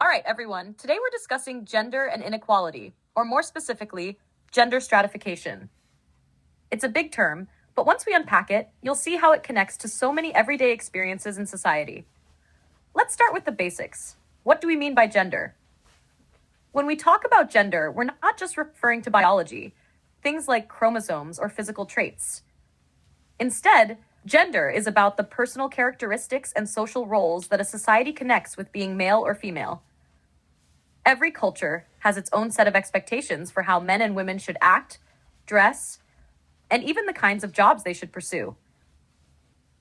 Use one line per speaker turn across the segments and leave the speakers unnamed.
All right, everyone. Today we're discussing gender and inequality, or more specifically, gender stratification. It's a big term, but once we unpack it, you'll see how it connects to so many everyday experiences in society. Let's start with the basics. What do we mean by gender? When we talk about gender, we're not just referring to biology, things like chromosomes or physical traits. Instead, gender is about the personal characteristics and social roles that a society connects with being male or female. Every culture has its own set of expectations for how men and women should act, dress, and even the kinds of jobs they should pursue.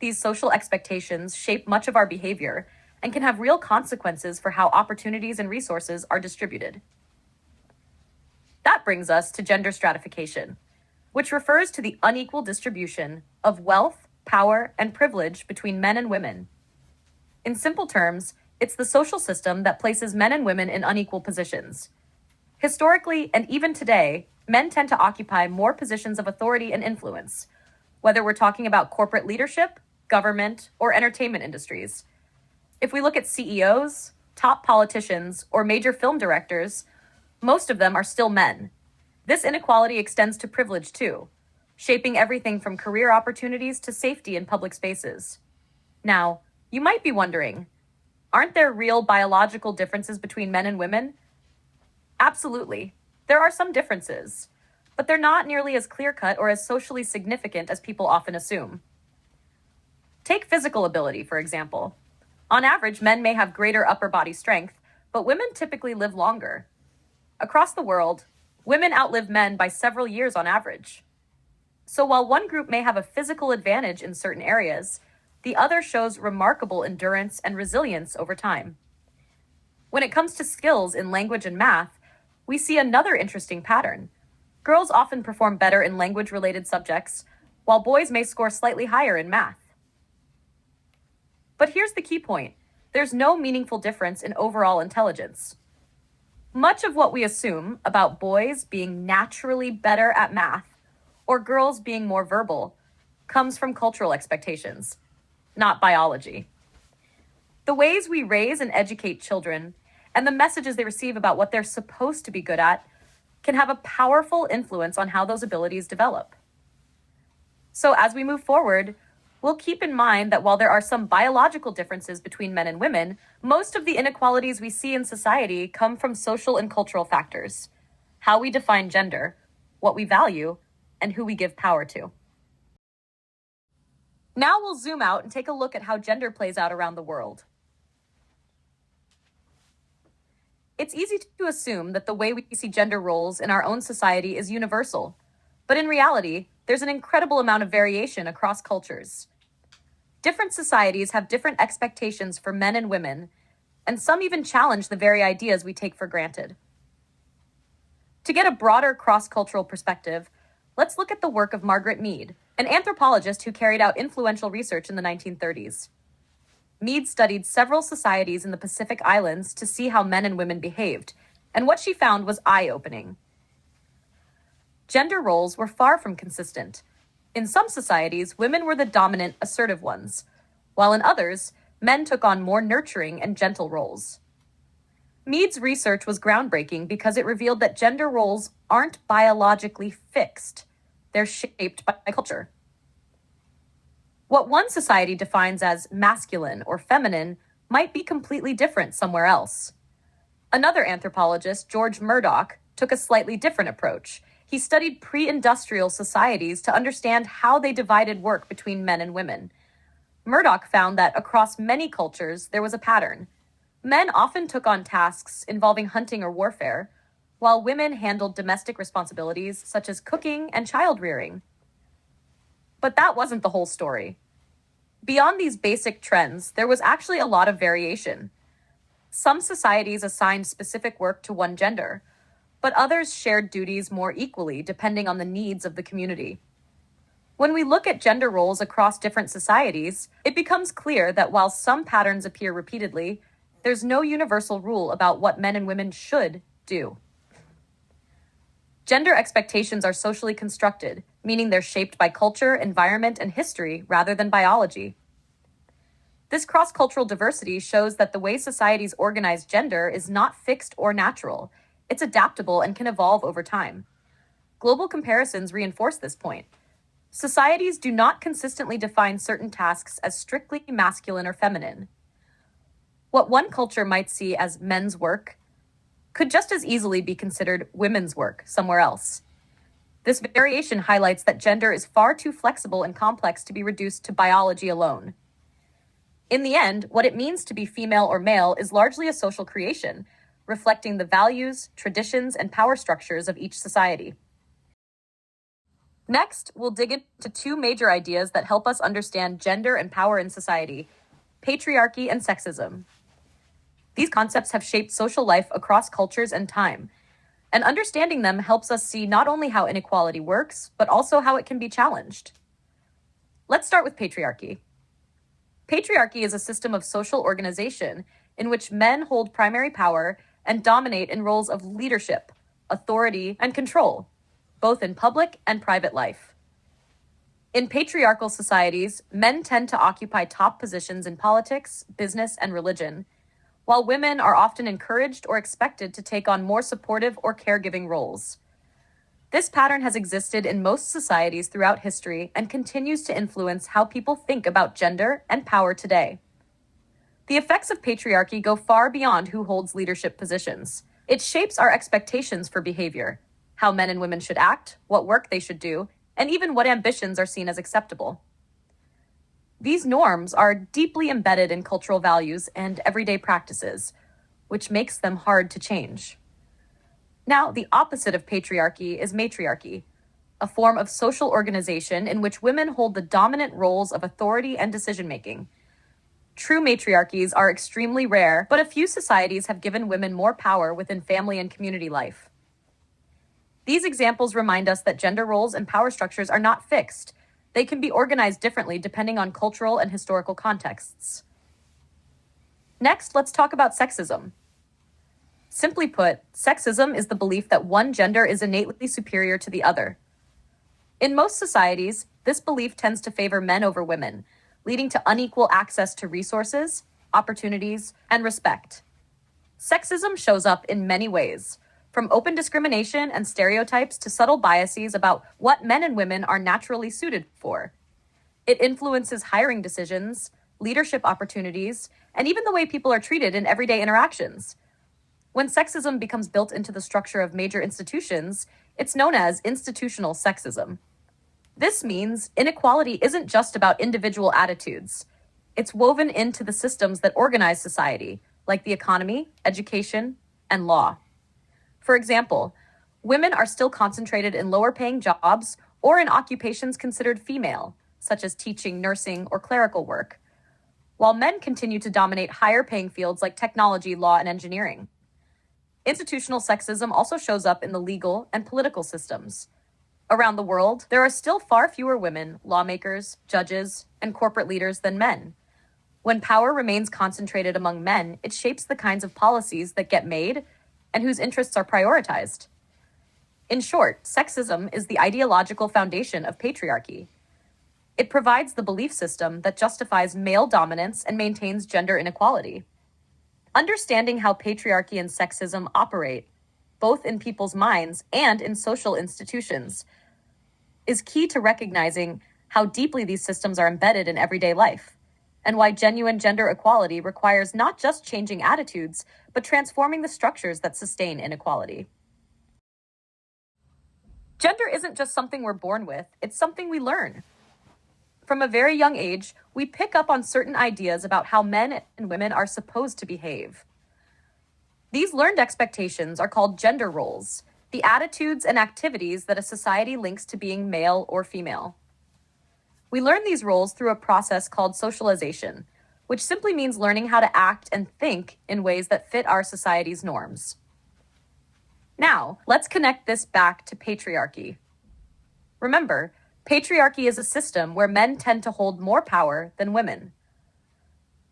These social expectations shape much of our behavior and can have real consequences for how opportunities and resources are distributed. That brings us to gender stratification, which refers to the unequal distribution of wealth, power, and privilege between men and women. In simple terms, it's the social system that places men and women in unequal positions. Historically, and even today, men tend to occupy more positions of authority and influence, whether we're talking about corporate leadership, government, or entertainment industries. If we look at CEOs, top politicians, or major film directors, most of them are still men. This inequality extends to privilege too, shaping everything from career opportunities to safety in public spaces. Now, you might be wondering, aren't there real biological differences between men and women? Absolutely. There are some differences, but they're not nearly as clear-cut or as socially significant as people often assume. Take physical ability, for example. On average, men may have greater upper body strength, but women typically live longer. Across the world, women outlive men by several years on average. So while one group may have a physical advantage in certain areas, the other shows remarkable endurance and resilience over time. When it comes to skills in language and math, we see another interesting pattern. Girls often perform better in language-related subjects, while boys may score slightly higher in math. But here's the key point. There's no meaningful difference in overall intelligence. Much of what we assume about boys being naturally better at math or girls being more verbal comes from cultural expectations, not biology. The ways we raise and educate children and the messages they receive about what they're supposed to be good at can have a powerful influence on how those abilities develop. So as we move forward, we'll keep in mind that while there are some biological differences between men and women, most of the inequalities we see in society come from social and cultural factors, how we define gender, what we value, and who we give power to. Now we'll zoom out and take a look at how gender plays out around the world. It's easy to assume that the way we see gender roles in our own society is universal, but in reality, there's an incredible amount of variation across cultures. Different societies have different expectations for men and women, and some even challenge the very ideas we take for granted. To get a broader cross-cultural perspective, let's look at the work of Margaret Mead, an anthropologist who carried out influential research in the 1930s. Mead studied several societies in the Pacific Islands to see how men and women behaved, and what she found was eye-opening. Gender roles were far from consistent. In some societies, women were the dominant, assertive ones, while in others, men took on more nurturing and gentle roles. Mead's research was groundbreaking because it revealed that gender roles aren't biologically fixed. They're shaped by culture. What one society defines as masculine or feminine might be completely different somewhere else. Another anthropologist, George Murdoch, took a slightly different approach. He studied pre-industrial societies to understand how they divided work between men and women. Murdoch found that across many cultures, there was a pattern. Men often took on tasks involving hunting or warfare, while women handled domestic responsibilities such as cooking and child-rearing. But that wasn't the whole story. Beyond these basic trends, there was actually a lot of variation. Some societies assigned specific work to one gender, but others shared duties more equally depending on the needs of the community. When we look at gender roles across different societies, it becomes clear that while some patterns appear repeatedly, there's no universal rule about what men and women should do. Gender expectations are socially constructed, meaning they're shaped by culture, environment, and history rather than biology. This cross-cultural diversity shows that the way societies organize gender is not fixed or natural. It's adaptable and can evolve over time. Global comparisons reinforce this point. Societies do not consistently define certain tasks as strictly masculine or feminine. What one culture might see as men's work could just as easily be considered women's work somewhere else. This variation highlights that gender is far too flexible and complex to be reduced to biology alone. In the end, what it means to be female or male is largely a social creation, reflecting the values, traditions, and power structures of each society. Next, we'll dig into two major ideas that help us understand gender and power in society: patriarchy and sexism. These concepts have shaped social life across cultures and time, and understanding them helps us see not only how inequality works, but also how it can be challenged. Let's start with patriarchy. Patriarchy is a system of social organization in which men hold primary power and dominate in roles of leadership, authority, and control, both in public and private life. In patriarchal societies, men tend to occupy top positions in politics, business, and religion, while women are often encouraged or expected to take on more supportive or caregiving roles. This pattern has existed in most societies throughout history and continues to influence how people think about gender and power today. The effects of patriarchy go far beyond who holds leadership positions. It shapes our expectations for behavior, how men and women should act, what work they should do, and even what ambitions are seen as acceptable. These norms are deeply embedded in cultural values and everyday practices, which makes them hard to change. Now, the opposite of patriarchy is matriarchy, a form of social organization in which women hold the dominant roles of authority and decision-making. True matriarchies are extremely rare, but a few societies have given women more power within family and community life. These examples remind us that gender roles and power structures are not fixed. They can be organized differently depending on cultural and historical contexts. Next, let's talk about sexism. Simply put, sexism is the belief that one gender is innately superior to the other. In most societies, this belief tends to favor men over women, leading to unequal access to resources, opportunities, and respect. Sexism shows up in many ways, from open discrimination and stereotypes to subtle biases about what men and women are naturally suited for. It influences hiring decisions, leadership opportunities, and even the way people are treated in everyday interactions. When sexism becomes built into the structure of major institutions, it's known as institutional sexism. This means inequality isn't just about individual attitudes. It's woven into the systems that organize society, like the economy, education, and law. For example, women are still concentrated in lower-paying jobs or in occupations considered female, such as teaching, nursing, or clerical work, while men continue to dominate higher-paying fields like technology, law, and engineering. Institutional sexism also shows up in the legal and political systems. Around the world, there are still far fewer women, lawmakers, judges, and corporate leaders than men. When power remains concentrated among men, it shapes the kinds of policies that get made and whose interests are prioritized. In short, sexism is the ideological foundation of patriarchy. It provides the belief system that justifies male dominance and maintains gender inequality. Understanding how patriarchy and sexism operate, both in people's minds and in social institutions, is key to recognizing how deeply these systems are embedded in everyday life, and why genuine gender equality requires not just changing attitudes, but transforming the structures that sustain inequality. Gender isn't just something we're born with, it's something we learn. From a very young age, we pick up on certain ideas about how men and women are supposed to behave. These learned expectations are called gender roles, the attitudes and activities that a society links to being male or female. We learn these roles through a process called socialization, which simply means learning how to act and think in ways that fit our society's norms. Now, let's connect this back to patriarchy. Remember, patriarchy is a system where men tend to hold more power than women.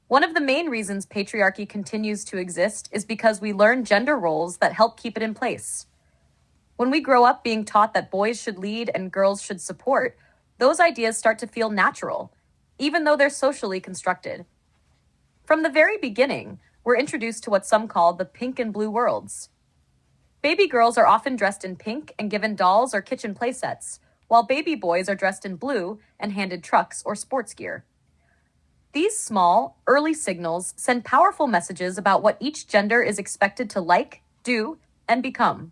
One of the main reasons patriarchy continues to exist is because we learn gender roles that help keep it in place. When we grow up being taught that boys should lead and girls should support, those ideas start to feel natural, even though they're socially constructed. From the very beginning, we're introduced to what some call the pink and blue worlds. Baby girls are often dressed in pink and given dolls or kitchen playsets, while baby boys are dressed in blue and handed trucks or sports gear. These small, early signals send powerful messages about what each gender is expected to like, do, and become.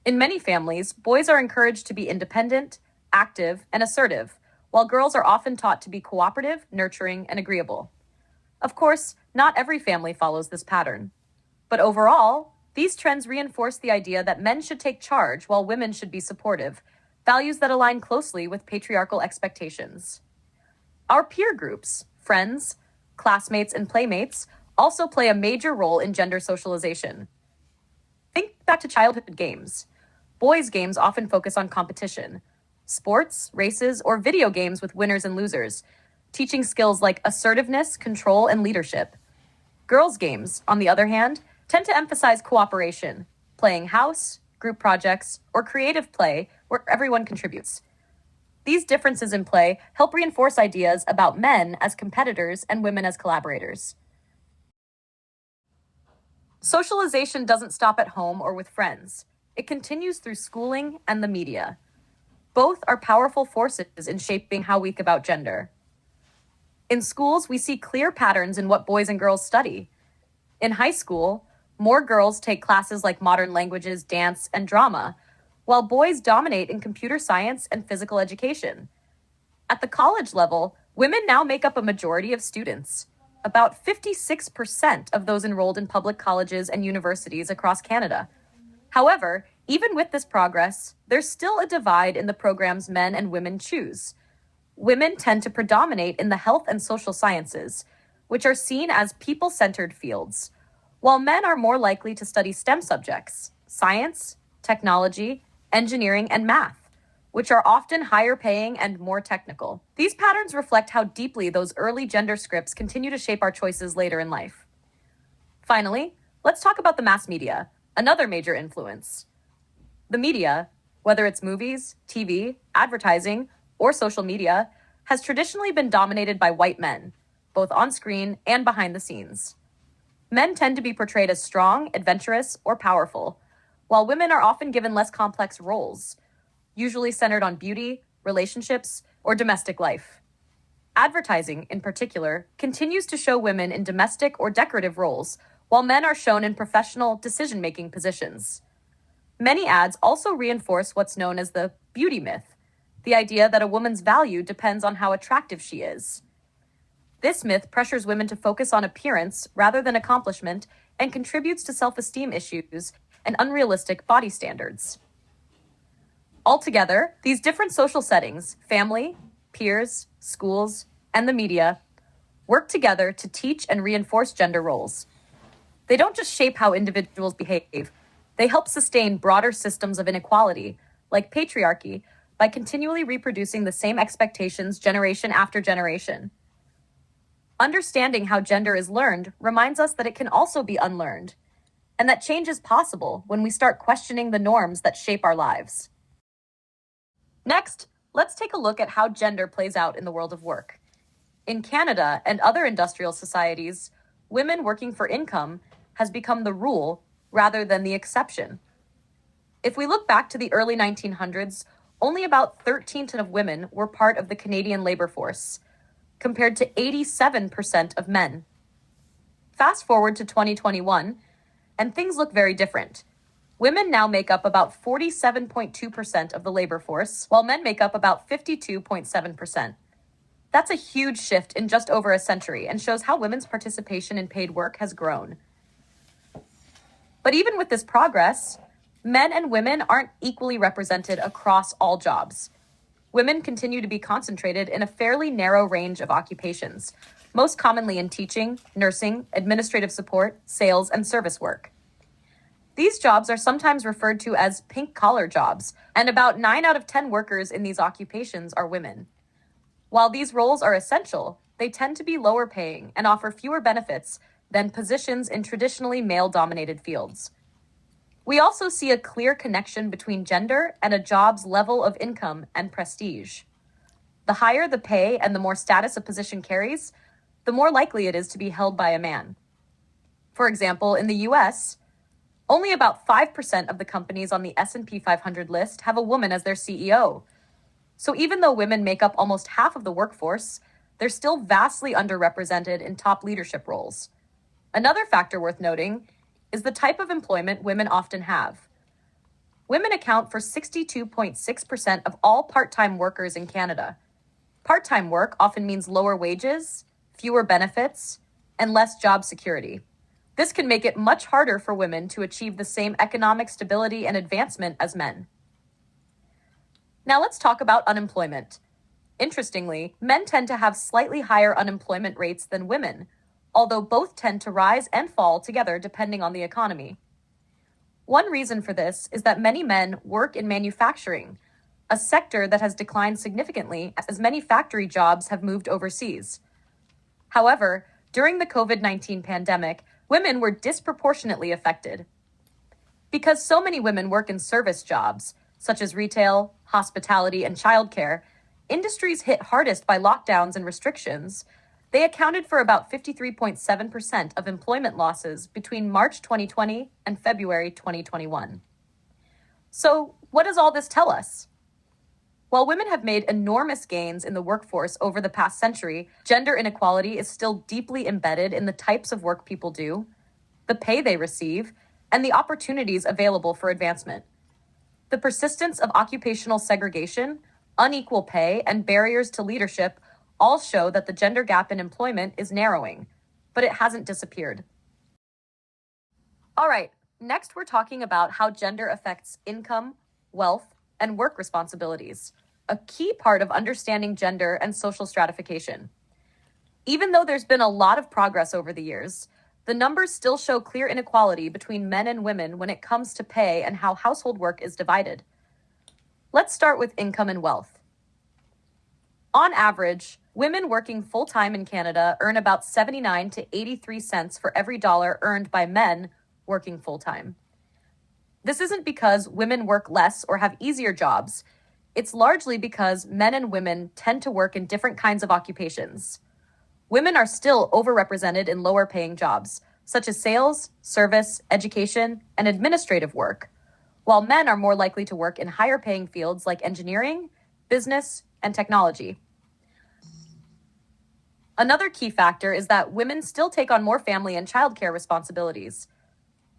In many families, boys are encouraged to be independent, active, and assertive, while girls are often taught to be cooperative, nurturing, and agreeable. Of course, not every family follows this pattern. But overall, these trends reinforce the idea that men should take charge while women should be supportive, values that align closely with patriarchal expectations. Our peer groups, friends, classmates, and playmates also play a major role in gender socialization. Think back to childhood games. Boys' games often focus on competition, sports, races, or video games with winners and losers, teaching skills like assertiveness, control, and leadership. Girls' games, on the other hand, tend to emphasize cooperation, playing house, group projects, or creative play where everyone contributes. These differences in play help reinforce ideas about men as competitors and women as collaborators. Socialization doesn't stop at home or with friends. It continues through schooling and the media. Both are powerful forces in shaping how we think about gender. In schools, we see clear patterns in what boys and girls study. In high school, more girls take classes like modern languages, dance, and drama, while boys dominate in computer science and physical education. At the college level, women now make up a majority of students. About 56% of those enrolled in public colleges and universities across Canada. However, even with this progress, there's still a divide in the programs men and women choose. Women tend to predominate in the health and social sciences, which are seen as people-centered fields, while men are more likely to study STEM subjects, science, technology, engineering, and math, which are often higher paying and more technical. These patterns reflect how deeply those early gender scripts continue to shape our choices later in life. Finally, let's talk about the mass media, another major influence. The media, whether it's movies, TV, advertising, or social media, has traditionally been dominated by white men, both on screen and behind the scenes. Men tend to be portrayed as strong, adventurous, or powerful, while women are often given less complex roles, usually centered on beauty, relationships, or domestic life. Advertising, in particular, continues to show women in domestic or decorative roles, while men are shown in professional, decision-making positions. Many ads also reinforce what's known as the beauty myth, the idea that a woman's value depends on how attractive she is. This myth pressures women to focus on appearance rather than accomplishment and contributes to self-esteem issues and unrealistic body standards. Altogether, these different social settings, family, peers, schools, and the media, work together to teach and reinforce gender roles. They don't just shape how individuals behave, they help sustain broader systems of inequality, like patriarchy, by continually reproducing the same expectations generation after generation. Understanding how gender is learned reminds us that it can also be unlearned, and that change is possible when we start questioning the norms that shape our lives. Next, let's take a look at how gender plays out in the world of work. In Canada and other industrial societies, women working for income has become the rule rather than the exception. If we look back to the early 1900s, only about 13% of women were part of the Canadian labor force, compared to 87% of men. Fast forward to 2021, and things look very different. Women now make up about 47.2% of the labor force, while men make up about 52.7%. That's a huge shift in just over a century and shows how women's participation in paid work has grown. But even with this progress, men and women aren't equally represented across all jobs. Women continue to be concentrated in a fairly narrow range of occupations, most commonly in teaching, nursing, administrative support, sales, and service work. These jobs are sometimes referred to as pink-collar jobs, and about 9 out of 10 workers in these occupations are women. While these roles are essential, they tend to be lower paying and offer fewer benefits than positions in traditionally male-dominated fields. We also see a clear connection between gender and a job's level of income and prestige. The higher the pay and the more status a position carries, the more likely it is to be held by a man. For example, in the US, only about 5% of the companies on the S&P 500 list have a woman as their CEO. So even though women make up almost half of the workforce, they're still vastly underrepresented in top leadership roles. Another factor worth noting is the type of employment women often have. Women account for 62.6% of all part-time workers in Canada. Part-time work often means lower wages, fewer benefits, and less job security. This can make it much harder for women to achieve the same economic stability and advancement as men. Now let's talk about unemployment. Interestingly, men tend to have slightly higher unemployment rates than women, although both tend to rise and fall together depending on the economy. One reason for this is that many men work in manufacturing, a sector that has declined significantly as many factory jobs have moved overseas. However, during the COVID-19 pandemic, women were disproportionately affected. Because so many women work in service jobs, such as retail, hospitality, and childcare, industries hit hardest by lockdowns and restrictions. They accounted for about 53.7% of employment losses between March 2020 and February 2021. So, what does all this tell us? While women have made enormous gains in the workforce over the past century, gender inequality is still deeply embedded in the types of work people do, the pay they receive, and the opportunities available for advancement. The persistence of occupational segregation, unequal pay, and barriers to leadership all show that the gender gap in employment is narrowing, but it hasn't disappeared. All right, next we're talking about how gender affects income, wealth, and work responsibilities, a key part of understanding gender and social stratification. Even though there's been a lot of progress over the years, the numbers still show clear inequality between men and women when it comes to pay and how household work is divided. Let's start with income and wealth. On average, women working full-time in Canada earn about 79 to 83 cents for every dollar earned by men working full-time. This isn't because women work less or have easier jobs. It's largely because men and women tend to work in different kinds of occupations. Women are still overrepresented in lower-paying jobs, such as sales, service, education, and administrative work, while men are more likely to work in higher-paying fields like engineering, business, and technology. Another key factor is that women still take on more family and childcare responsibilities.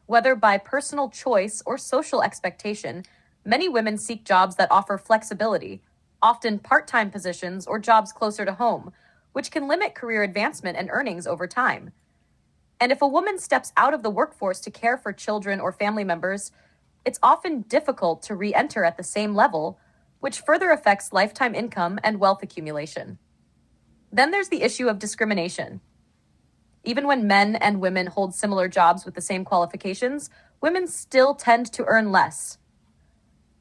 Whether by personal choice or social expectation, many women seek jobs that offer flexibility, often part-time positions or jobs closer to home, which can limit career advancement and earnings over time. And if a woman steps out of the workforce to care for children or family members, it's often difficult to re-enter at the same level, which further affects lifetime income and wealth accumulation. Then there's the issue of discrimination. Even when men and women hold similar jobs with the same qualifications, women still tend to earn less.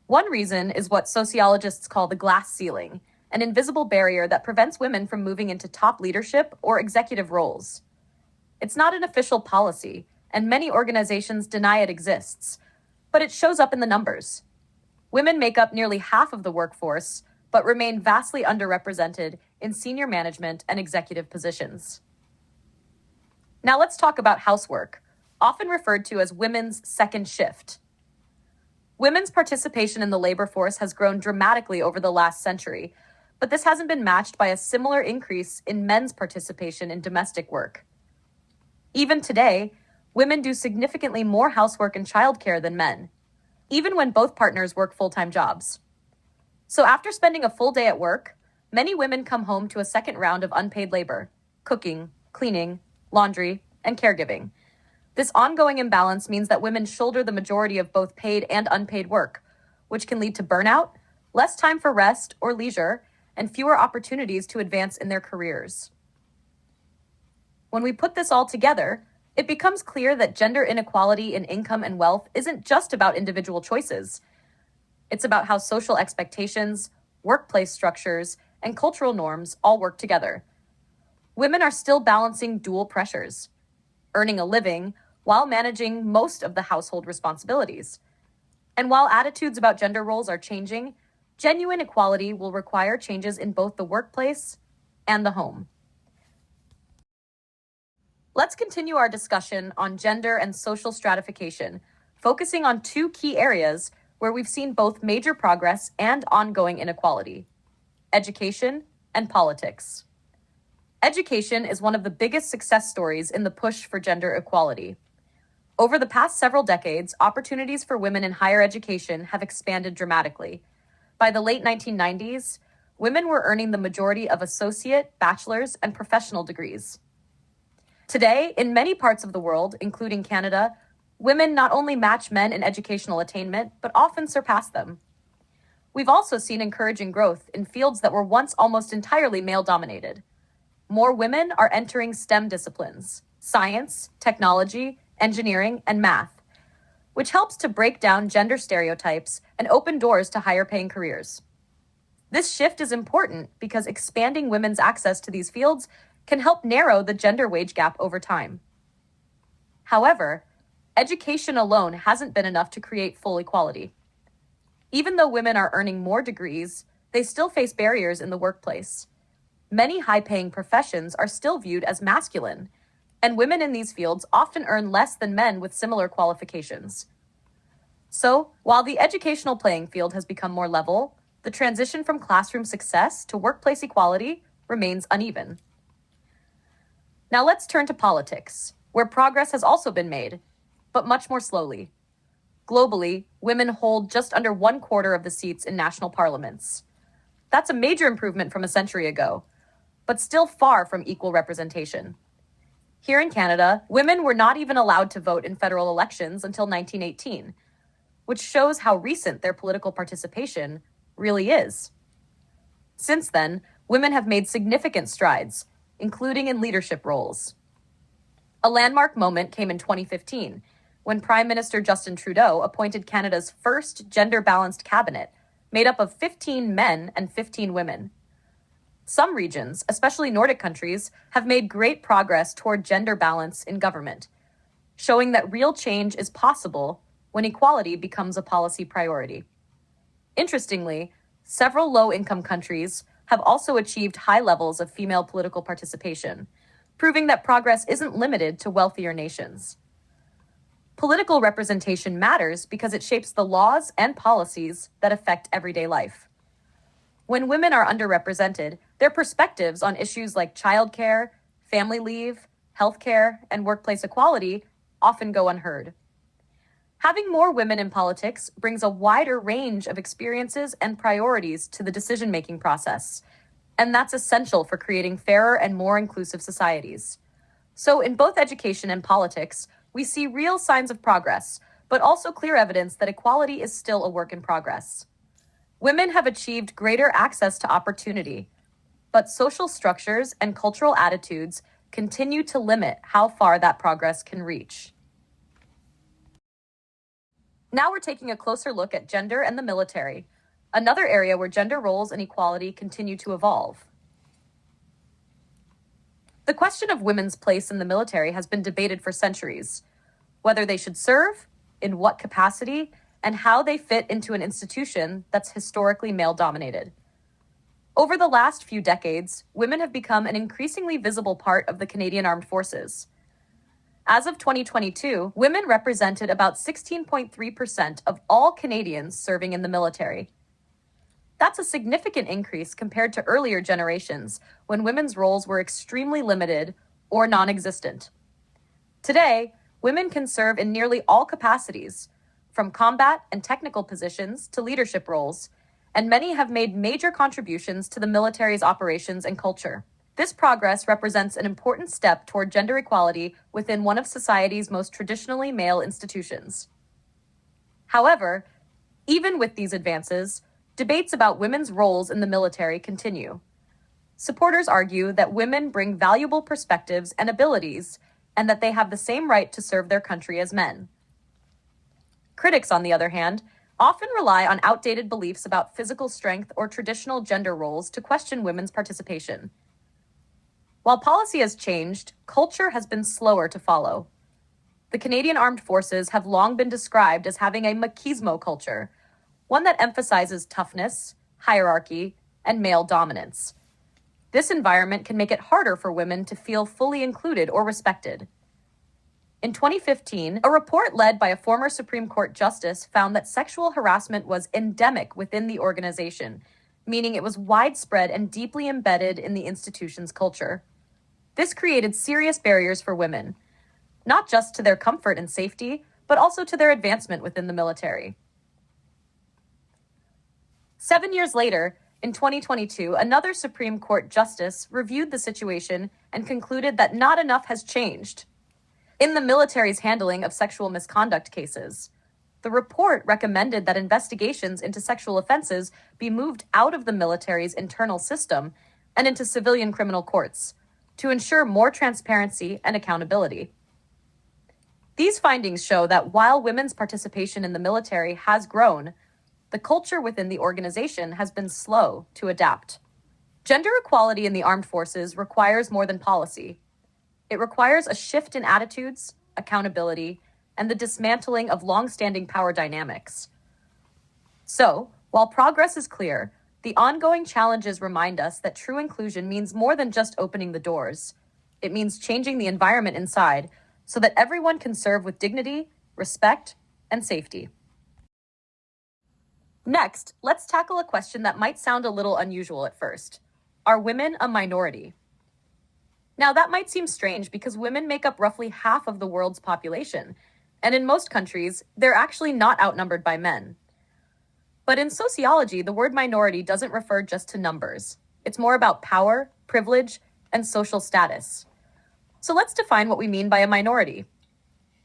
One reason is what sociologists call the glass ceiling, an invisible barrier that prevents women from moving into top leadership or executive roles. It's not an official policy, and many organizations deny it exists, but it shows up in the numbers. Women make up nearly half of the workforce, but remain vastly underrepresented in senior management and executive positions. Now let's talk about housework, often referred to as women's second shift. Women's participation in the labor force has grown dramatically over the last century, but this hasn't been matched by a similar increase in men's participation in domestic work. Even today, women do significantly more housework and childcare than men, even when both partners work full-time jobs. So after spending a full day at work, many women come home to a second round of unpaid labor, cooking, cleaning, laundry, and caregiving. This ongoing imbalance means that women shoulder the majority of both paid and unpaid work, which can lead to burnout, less time for rest or leisure, and fewer opportunities to advance in their careers. When we put this all together, it becomes clear that gender inequality in income and wealth isn't just about individual choices. It's about how social expectations, workplace structures, and cultural norms all work together. Women are still balancing dual pressures, earning a living while managing most of the household responsibilities. And while attitudes about gender roles are changing, genuine equality will require changes in both the workplace and the home. Let's continue our discussion on gender and social stratification, focusing on two key areas where we've seen both major progress and ongoing inequality: education and politics. Education is one of the biggest success stories in the push for gender equality. Over the past several decades, opportunities for women in higher education have expanded dramatically. By the late 1990s, women were earning the majority of associate, bachelor's, and professional degrees. Today, in many parts of the world, including Canada, women not only match men in educational attainment, but often surpass them. We've also seen encouraging growth in fields that were once almost entirely male-dominated. More women are entering STEM disciplines: science, technology, engineering, and math, which helps to break down gender stereotypes and open doors to higher-paying careers. This shift is important because expanding women's access to these fields can help narrow the gender wage gap over time. However, education alone hasn't been enough to create full equality. Even though women are earning more degrees, they still face barriers in the workplace. Many high-paying professions are still viewed as masculine, and women in these fields often earn less than men with similar qualifications. So, while the educational playing field has become more level, the transition from classroom success to workplace equality remains uneven. Now let's turn to politics, where progress has also been made, but much more slowly. Globally, women hold just under 1/4 of the seats in national parliaments. That's a major improvement from a century ago, but still far from equal representation. Here in Canada, women were not even allowed to vote in federal elections until 1918, which shows how recent their political participation really is. Since then, women have made significant strides, including in leadership roles. A landmark moment came in 2015, when Prime Minister Justin Trudeau appointed Canada's first gender-balanced cabinet, made up of 15 men and 15 women. Some regions, especially Nordic countries, have made great progress toward gender balance in government, showing that real change is possible when equality becomes a policy priority. Interestingly, several low-income countries have also achieved high levels of female political participation, proving that progress isn't limited to wealthier nations. Political representation matters because it shapes the laws and policies that affect everyday life. When women are underrepresented, their perspectives on issues like childcare, family leave, healthcare, and workplace equality often go unheard. Having more women in politics brings a wider range of experiences and priorities to the decision-making process, and that's essential for creating fairer and more inclusive societies. So in both education and politics, we see real signs of progress, but also clear evidence that equality is still a work in progress. Women have achieved greater access to opportunity, but social structures and cultural attitudes continue to limit how far that progress can reach. Now we're taking a closer look at gender and the military, another area where gender roles and equality continue to evolve. The question of women's place in the military has been debated for centuries: whether they should serve, in what capacity, and how they fit into an institution that's historically male-dominated. Over the last few decades, women have become an increasingly visible part of the Canadian Armed Forces. As of 2022, women represented about 16.3% of all Canadians serving in the military. That's a significant increase compared to earlier generations when women's roles were extremely limited or non-existent. Today, women can serve in nearly all capacities, from combat and technical positions to leadership roles, and many have made major contributions to the military's operations and culture. This progress represents an important step toward gender equality within one of society's most traditionally male institutions. However, even with these advances, debates about women's roles in the military continue. Supporters argue that women bring valuable perspectives and abilities, and that they have the same right to serve their country as men. Critics, on the other hand, often rely on outdated beliefs about physical strength or traditional gender roles to question women's participation. While policy has changed, culture has been slower to follow. The Canadian Armed Forces have long been described as having a machismo culture, one that emphasizes toughness, hierarchy, and male dominance. This environment can make it harder for women to feel fully included or respected. In 2015, a report led by a former Supreme Court justice found that sexual harassment was endemic within the organization, meaning it was widespread and deeply embedded in the institution's culture. This created serious barriers for women, not just to their comfort and safety, but also to their advancement within the military. 7 years later, in 2022, another Supreme Court justice reviewed the situation and concluded that not enough has changed in the military's handling of sexual misconduct cases. The report recommended that investigations into sexual offenses be moved out of the military's internal system and into civilian criminal courts to ensure more transparency and accountability. These findings show that while women's participation in the military has grown, the culture within the organization has been slow to adapt. Gender equality in the armed forces requires more than policy. It requires a shift in attitudes, accountability, and the dismantling of long-standing power dynamics. So, while progress is clear, the ongoing challenges remind us that true inclusion means more than just opening the doors. It means changing the environment inside so that everyone can serve with dignity, respect, and safety. Next, let's tackle a question that might sound a little unusual at first. Are women a minority? Now, that might seem strange because women make up roughly half of the world's population, and in most countries, they're actually not outnumbered by men. But in sociology, the word minority doesn't refer just to numbers. It's more about power, privilege, and social status. So let's define what we mean by a minority.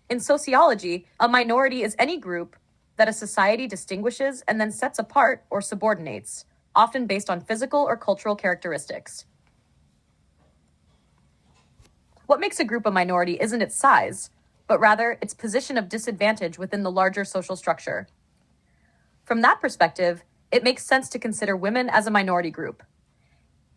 In sociology, a minority is any group that a society distinguishes and then sets apart or subordinates, often based on physical or cultural characteristics. What makes a group a minority isn't its size, but rather its position of disadvantage within the larger social structure. From that perspective, it makes sense to consider women as a minority group.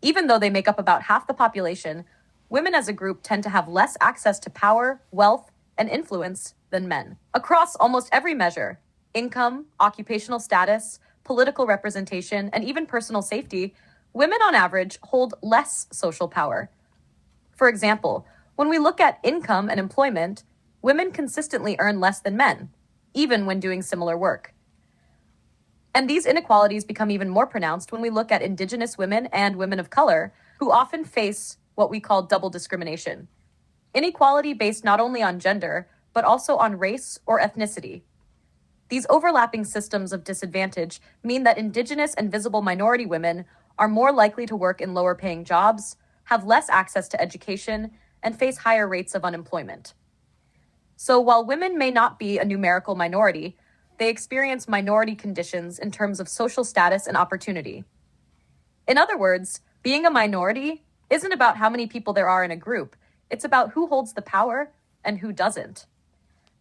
Even though they make up about half the population, women as a group tend to have less access to power, wealth, and influence than men. Across almost every measure, income, occupational status, political representation, and even personal safety, women on average hold less social power. For example, when we look at income and employment, women consistently earn less than men, even when doing similar work. And these inequalities become even more pronounced when we look at Indigenous women and women of color, who often face what we call double discrimination. Inequality based not only on gender, but also on race or ethnicity. These overlapping systems of disadvantage mean that Indigenous and visible minority women are more likely to work in lower paying jobs, have less access to education, and face higher rates of unemployment. So while women may not be a numerical minority, they experience minority conditions in terms of social status and opportunity. In other words, being a minority isn't about how many people there are in a group. It's about who holds the power and who doesn't.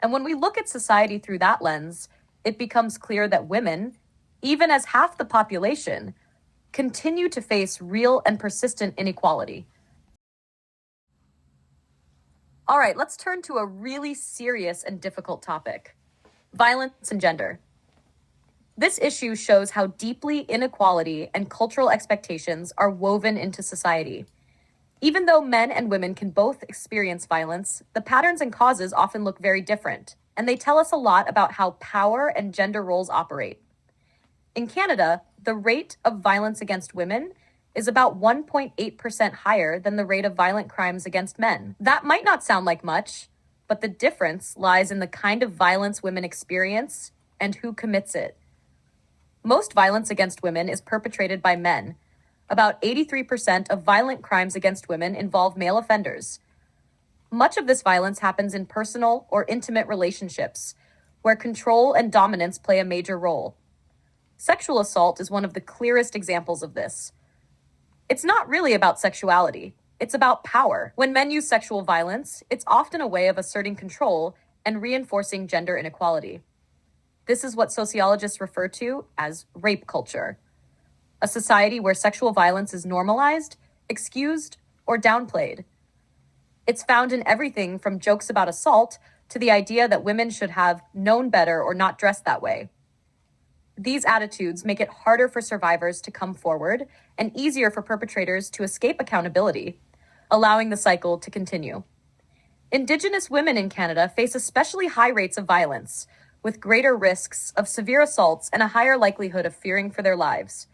And when we look at society through that lens, it becomes clear that women, even as half the population, continue to face real and persistent inequality. All right, let's turn to a really serious and difficult topic: violence and gender. This issue shows how deeply inequality and cultural expectations are woven into society. Even though men and women can both experience violence, the patterns and causes often look very different, and they tell us a lot about how power and gender roles operate. In Canada, the rate of violence against women is about 1.8% higher than the rate of violent crimes against men. That might not sound like much, but the difference lies in the kind of violence women experience and who commits it. Most violence against women is perpetrated by men. About 83% of violent crimes against women involve male offenders. Much of this violence happens in personal or intimate relationships, where control and dominance play a major role. Sexual assault is one of the clearest examples of this. It's not really about sexuality. It's about power. When men use sexual violence, it's often a way of asserting control and reinforcing gender inequality. This is what sociologists refer to as rape culture, a society where sexual violence is normalized, excused, or downplayed. It's found in everything from jokes about assault to the idea that women should have known better or not dressed that way. These attitudes make it harder for survivors to come forward and easier for perpetrators to escape accountability, allowing the cycle to continue. Indigenous women in Canada face especially high rates of violence, with greater risks of severe assaults and a higher likelihood of fearing for their lives.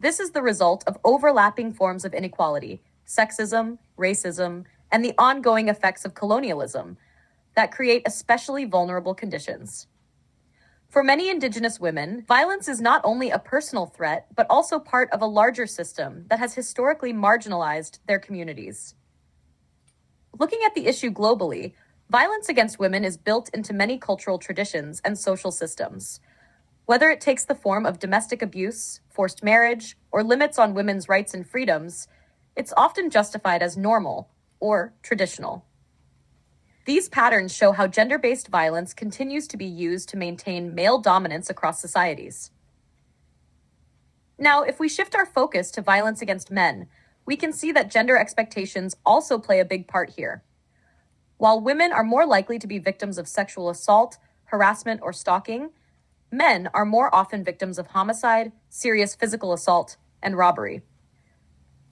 This is the result of overlapping forms of inequality, sexism, racism, and the ongoing effects of colonialism that create especially vulnerable conditions. For many Indigenous women, violence is not only a personal threat, but also part of a larger system that has historically marginalized their communities. Looking at the issue globally, violence against women is built into many cultural traditions and social systems. Whether it takes the form of domestic abuse, forced marriage, or limits on women's rights and freedoms, it's often justified as normal or traditional. These patterns show how gender-based violence continues to be used to maintain male dominance across societies. Now, if we shift our focus to violence against men, we can see that gender expectations also play a big part here. While women are more likely to be victims of sexual assault, harassment, or stalking, men are more often victims of homicide, serious physical assault, and robbery.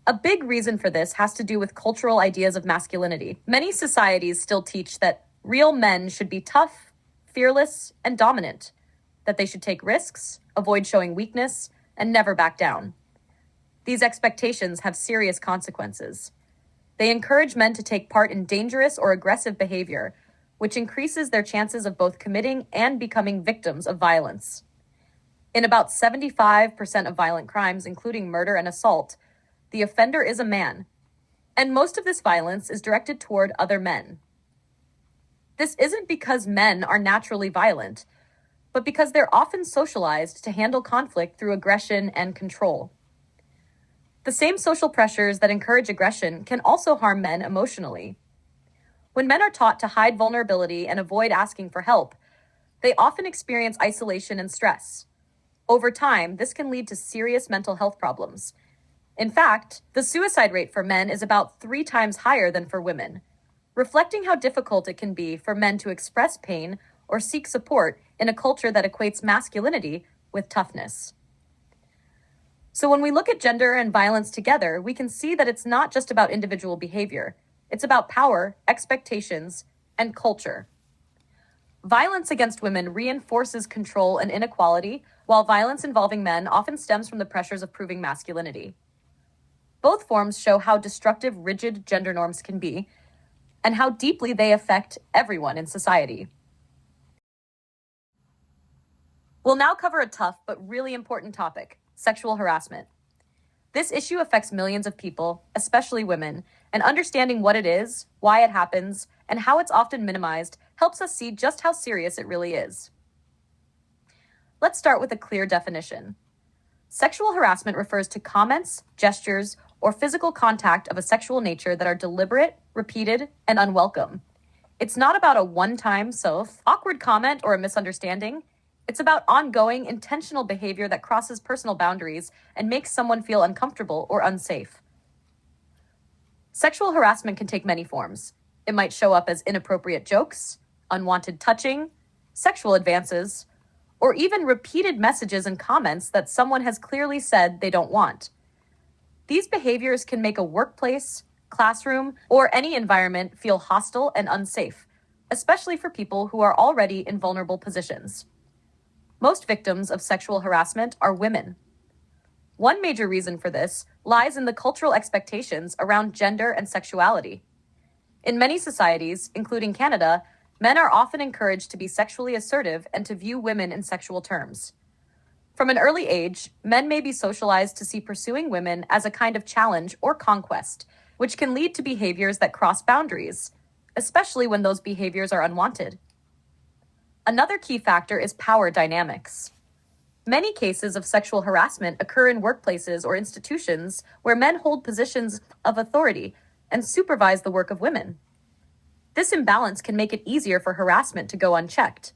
A big reason for this has to do with cultural ideas of masculinity. Many societies still teach that real men should be tough, fearless, and dominant, that they should take risks, avoid showing weakness, and never back down. These expectations have serious consequences. They encourage men to take part in dangerous or aggressive behavior, which increases their chances of both committing and becoming victims of violence. In about 75% of violent crimes, including murder and assault, the offender is a man, and most of this violence is directed toward other men. This isn't because men are naturally violent, but because they're often socialized to handle conflict through aggression and control. The same social pressures that encourage aggression can also harm men emotionally. When men are taught to hide vulnerability and avoid asking for help, they often experience isolation and stress. Over time, this can lead to serious mental health problems. In fact, the suicide rate for men is about 3 times higher than for women, reflecting how difficult it can be for men to express pain or seek support in a culture that equates masculinity with toughness. So when we look at gender and violence together, we can see that it's not just about individual behavior. It's about power, expectations, and culture. Violence against women reinforces control and inequality, while violence involving men often stems from the pressures of proving masculinity. Both forms show how destructive rigid gender norms can be, and how deeply they affect everyone in society. We'll now cover a tough but really important topic: sexual harassment. This issue affects millions of people, especially women, and understanding what it is, why it happens, and how it's often minimized helps us see just how serious it really is. Let's start with a clear definition. Sexual harassment refers to comments, gestures, or physical contact of a sexual nature that are deliberate, repeated, and unwelcome. It's not about a one-time awkward comment or a misunderstanding. It's about ongoing, intentional behavior that crosses personal boundaries and makes someone feel uncomfortable or unsafe. Sexual harassment can take many forms. It might show up as inappropriate jokes, unwanted touching, sexual advances, or even repeated messages and comments that someone has clearly said they don't want. These behaviors can make a workplace, classroom, or any environment feel hostile and unsafe, especially for people who are already in vulnerable positions. Most victims of sexual harassment are women. One major reason for this lies in the cultural expectations around gender and sexuality. In many societies, including Canada, men are often encouraged to be sexually assertive and to view women in sexual terms. From an early age, men may be socialized to see pursuing women as a kind of challenge or conquest, which can lead to behaviors that cross boundaries, especially when those behaviors are unwanted. Another key factor is power dynamics. Many cases of sexual harassment occur in workplaces or institutions where men hold positions of authority and supervise the work of women. This imbalance can make it easier for harassment to go unchecked.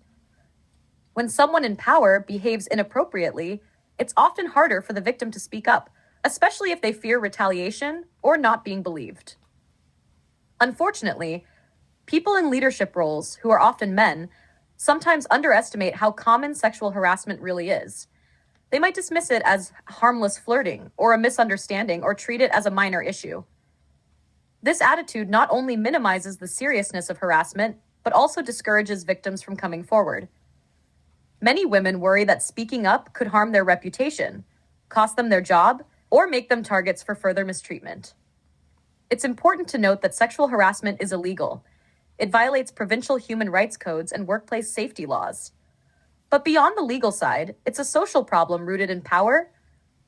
When someone in power behaves inappropriately, it's often harder for the victim to speak up, especially if they fear retaliation or not being believed. Unfortunately, people in leadership roles, who are often men, sometimes underestimate how common sexual harassment really is. They might dismiss it as harmless flirting or a misunderstanding or treat it as a minor issue. This attitude not only minimizes the seriousness of harassment, but also discourages victims from coming forward. Many women worry that speaking up could harm their reputation, cost them their job, or make them targets for further mistreatment. It's important to note that sexual harassment is illegal. It violates provincial human rights codes and workplace safety laws. But beyond the legal side, it's a social problem rooted in power,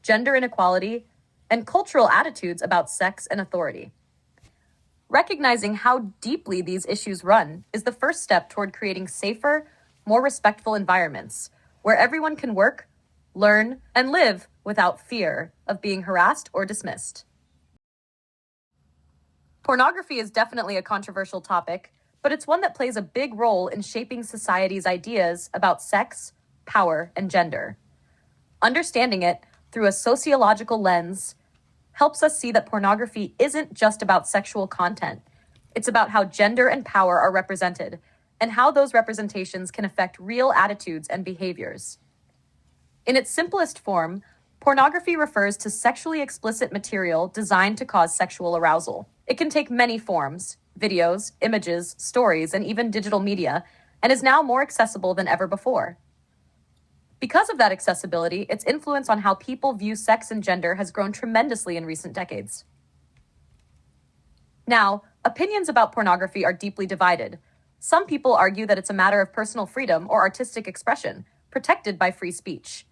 gender inequality, and cultural attitudes about sex and authority. Recognizing how deeply these issues run is the first step toward creating safer, more respectful environments where everyone can work, learn, and live without fear of being harassed or dismissed. Pornography is definitely a controversial topic, but it's one that plays a big role in shaping society's ideas about sex, power, and gender. Understanding it through a sociological lens helps us see that pornography isn't just about sexual content. It's about how gender and power are represented and how those representations can affect real attitudes and behaviors. In its simplest form, pornography refers to sexually explicit material designed to cause sexual arousal. It can take many forms: videos, images, stories, and even digital media, and is now more accessible than ever before. Because of that accessibility, its influence on how people view sex and gender has grown tremendously in recent decades. Now, opinions about pornography are deeply divided. Some people argue that it's a matter of personal freedom or artistic expression, protected by free speech.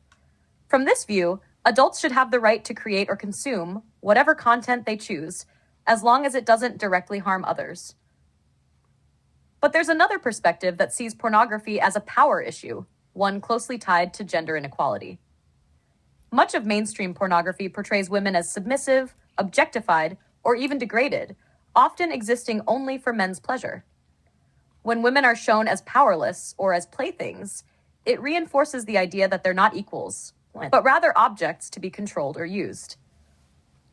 From this view, adults should have the right to create or consume whatever content they choose, as long as it doesn't directly harm others. But there's another perspective that sees pornography as a power issue, one closely tied to gender inequality. Much of mainstream pornography portrays women as submissive, objectified, or even degraded, often existing only for men's pleasure. When women are shown as powerless or as playthings, it reinforces the idea that they're not equals, but rather objects to be controlled or used.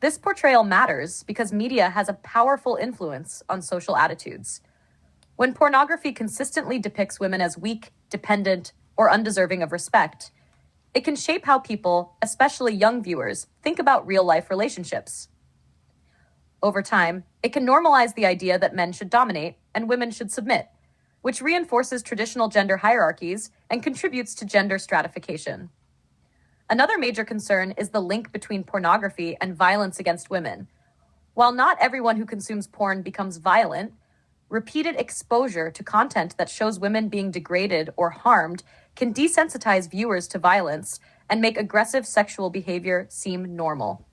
This portrayal matters because media has a powerful influence on social attitudes. When pornography consistently depicts women as weak, dependent, or undeserving of respect, it can shape how people, especially young viewers, think about real-life relationships. Over time, it can normalize the idea that men should dominate and women should submit, which reinforces traditional gender hierarchies and contributes to gender stratification. Another major concern is the link between pornography and violence against women. While not everyone who consumes porn becomes violent, repeated exposure to content that shows women being degraded or harmed can desensitize viewers to violence and make aggressive sexual behavior seem normal.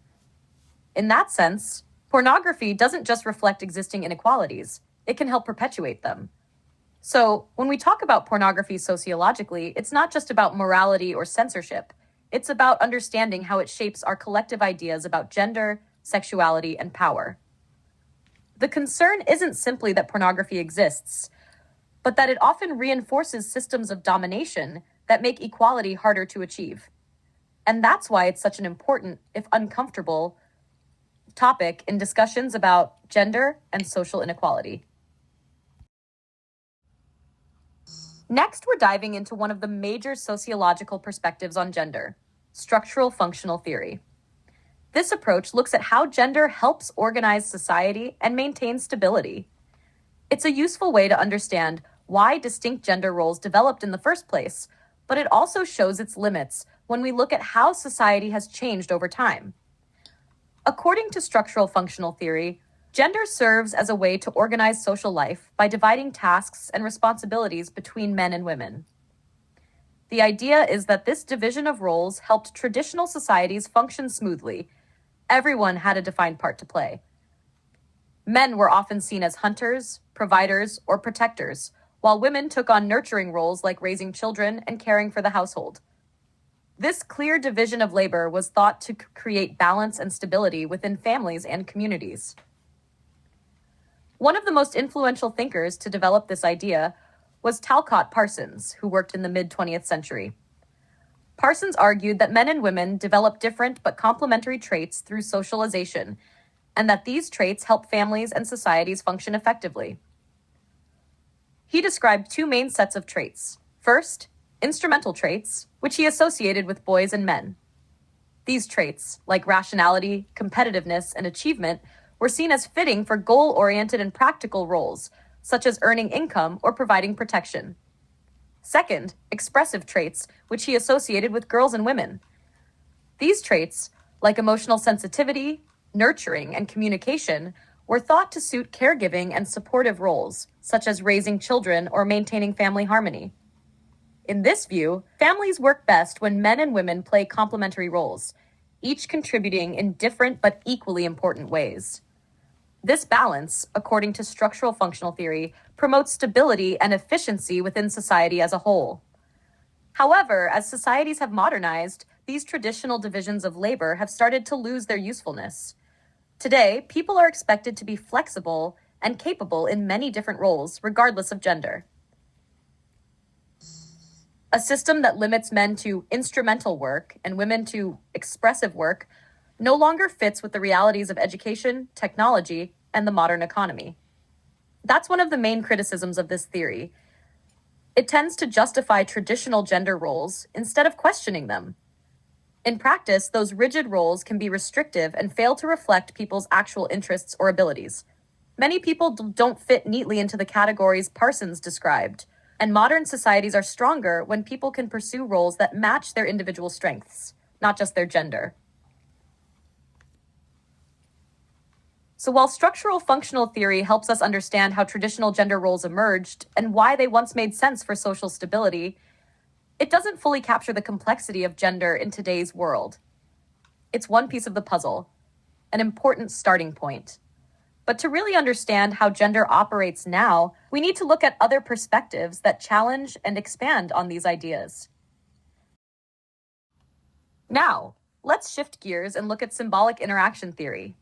In that sense, pornography doesn't just reflect existing inequalities, it can help perpetuate them. So, when we talk about pornography sociologically, it's not just about morality or censorship. It's about understanding how it shapes our collective ideas about gender, sexuality, and power. The concern isn't simply that pornography exists, but that it often reinforces systems of domination that make equality harder to achieve. And that's why it's such an important, if uncomfortable, topic in discussions about gender and social inequality. Next, we're diving into one of the major sociological perspectives on gender, structural functional theory. This approach looks at how gender helps organize society and maintain stability. It's a useful way to understand why distinct gender roles developed in the first place, but it also shows its limits when we look at how society has changed over time. According to structural functional theory, gender serves as a way to organize social life by dividing tasks and responsibilities between men and women. The idea is that this division of roles helped traditional societies function smoothly. Everyone had a defined part to play. Men were often seen as hunters, providers, or protectors, while women took on nurturing roles like raising children and caring for the household. This clear division of labor was thought to create balance and stability within families and communities. One of the most influential thinkers to develop this idea was Talcott Parsons, who worked in the mid-20th century. Parsons argued that men and women develop different but complementary traits through socialization, and that these traits help families and societies function effectively. He described two main sets of traits. First, instrumental traits, which he associated with boys and men. These traits, like rationality, competitiveness, and achievement, were seen as fitting for goal-oriented and practical roles, such as earning income or providing protection. Second, expressive traits, which he associated with girls and women. These traits, like emotional sensitivity, nurturing, and communication, were thought to suit caregiving and supportive roles, such as raising children or maintaining family harmony. In this view, families work best when men and women play complementary roles, each contributing in different but equally important ways. This balance, according to structural functional theory, promotes stability and efficiency within society as a whole. However, as societies have modernized, these traditional divisions of labor have started to lose their usefulness. Today, people are expected to be flexible and capable in many different roles, regardless of gender. A system that limits men to instrumental work and women to expressive work no longer fits with the realities of education, technology, and the modern economy. That's one of the main criticisms of this theory. It tends to justify traditional gender roles instead of questioning them. In practice, those rigid roles can be restrictive and fail to reflect people's actual interests or abilities. Many people don't fit neatly into the categories Parsons described, and modern societies are stronger when people can pursue roles that match their individual strengths, not just their gender. So while structural functional theory helps us understand how traditional gender roles emerged and why they once made sense for social stability, it doesn't fully capture the complexity of gender in today's world. It's one piece of the puzzle, an important starting point. But to really understand how gender operates now, we need to look at other perspectives that challenge and expand on these ideas. Now, let's shift gears and look at symbolic interaction theory,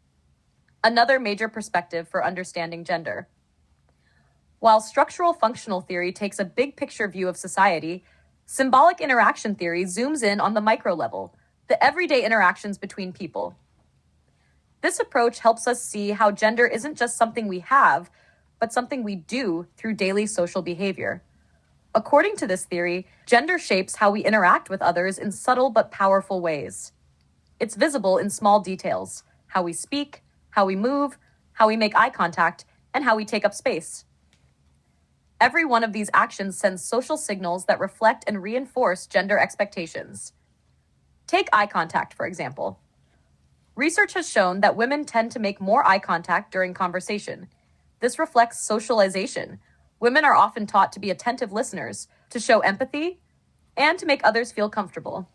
another major perspective for understanding gender. While structural functional theory takes a big picture view of society, symbolic interaction theory zooms in on the micro level, the everyday interactions between people. This approach helps us see how gender isn't just something we have, but something we do through daily social behavior. According to this theory, gender shapes how we interact with others in subtle but powerful ways. It's visible in small details, how we speak, how we move, how we make eye contact, and how we take up space. Every one of these actions sends social signals that reflect and reinforce gender expectations. Take eye contact, for example. Research has shown that women tend to make more eye contact during conversation. This reflects socialization. Women are often taught to be attentive listeners, to show empathy, and to make others feel comfortable.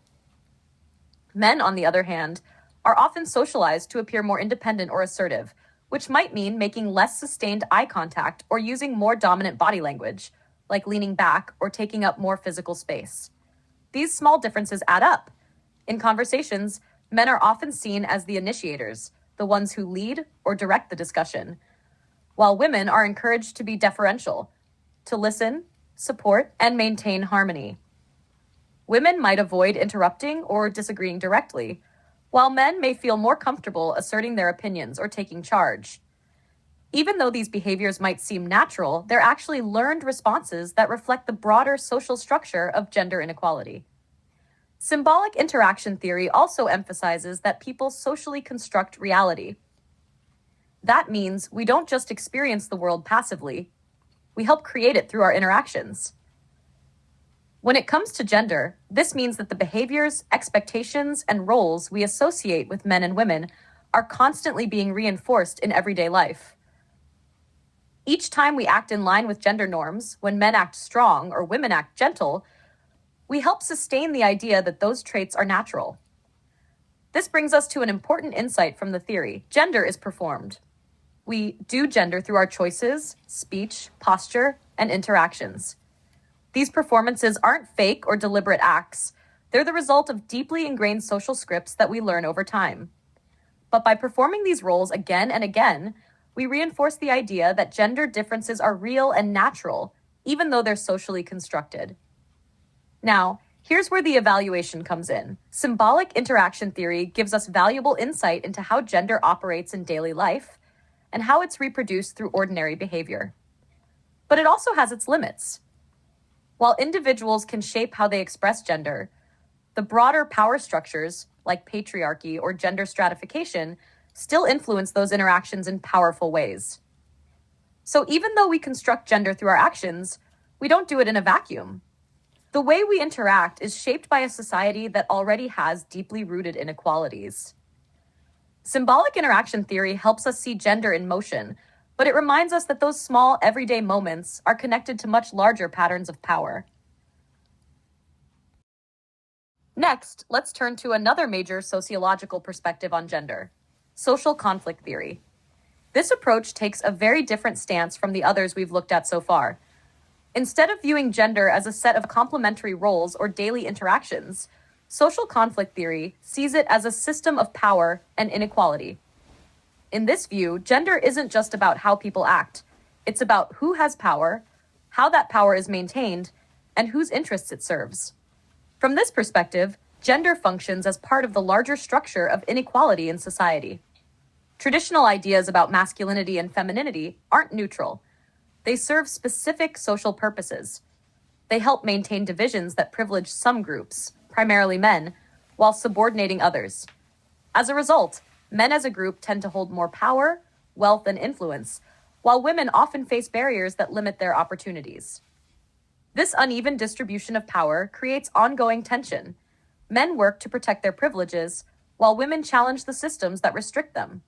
Men, on the other hand, are often socialized to appear more independent or assertive, which might mean making less sustained eye contact or using more dominant body language, like leaning back or taking up more physical space. These small differences add up. In conversations, men are often seen as the initiators, the ones who lead or direct the discussion, while women are encouraged to be deferential, to listen, support, and maintain harmony. Women might avoid interrupting or disagreeing directly, while men may feel more comfortable asserting their opinions or taking charge. Even though these behaviors might seem natural, they're actually learned responses that reflect the broader social structure of gender inequality. Symbolic interaction theory also emphasizes that people socially construct reality. That means we don't just experience the world passively, we help create it through our interactions. When it comes to gender, this means that the behaviors, expectations, and roles we associate with men and women are constantly being reinforced in everyday life. Each time we act in line with gender norms, when men act strong or women act gentle, we help sustain the idea that those traits are natural. This brings us to an important insight from the theory. Gender is performed. We do gender through our choices, speech, posture, and interactions. These performances aren't fake or deliberate acts. They're the result of deeply ingrained social scripts that we learn over time. But by performing these roles again and again, we reinforce the idea that gender differences are real and natural, even though they're socially constructed. Now, here's where the evaluation comes in. Symbolic interaction theory gives us valuable insight into how gender operates in daily life and how it's reproduced through ordinary behavior. But it also has its limits. While individuals can shape how they express gender, the broader power structures, like patriarchy or gender stratification, still influence those interactions in powerful ways. So even though we construct gender through our actions, we don't do it in a vacuum. The way we interact is shaped by a society that already has deeply rooted inequalities. Symbolic interaction theory helps us see gender in motion, but it reminds us that those small, everyday moments are connected to much larger patterns of power. Next, let's turn to another major sociological perspective on gender: social conflict theory. This approach takes a very different stance from the others we've looked at so far. Instead of viewing gender as a set of complementary roles or daily interactions, social conflict theory sees it as a system of power and inequality. In this view, gender isn't just about how people act. It's about who has power, how that power is maintained, and whose interests it serves. From this perspective, gender functions as part of the larger structure of inequality in society. Traditional ideas about masculinity and femininity aren't neutral. They serve specific social purposes. They help maintain divisions that privilege some groups, primarily men, while subordinating others. As a result, men as a group tend to hold more power, wealth, and influence, while women often face barriers that limit their opportunities. This uneven distribution of power creates ongoing tension. Men work to protect their privileges, while women challenge the systems that restrict them.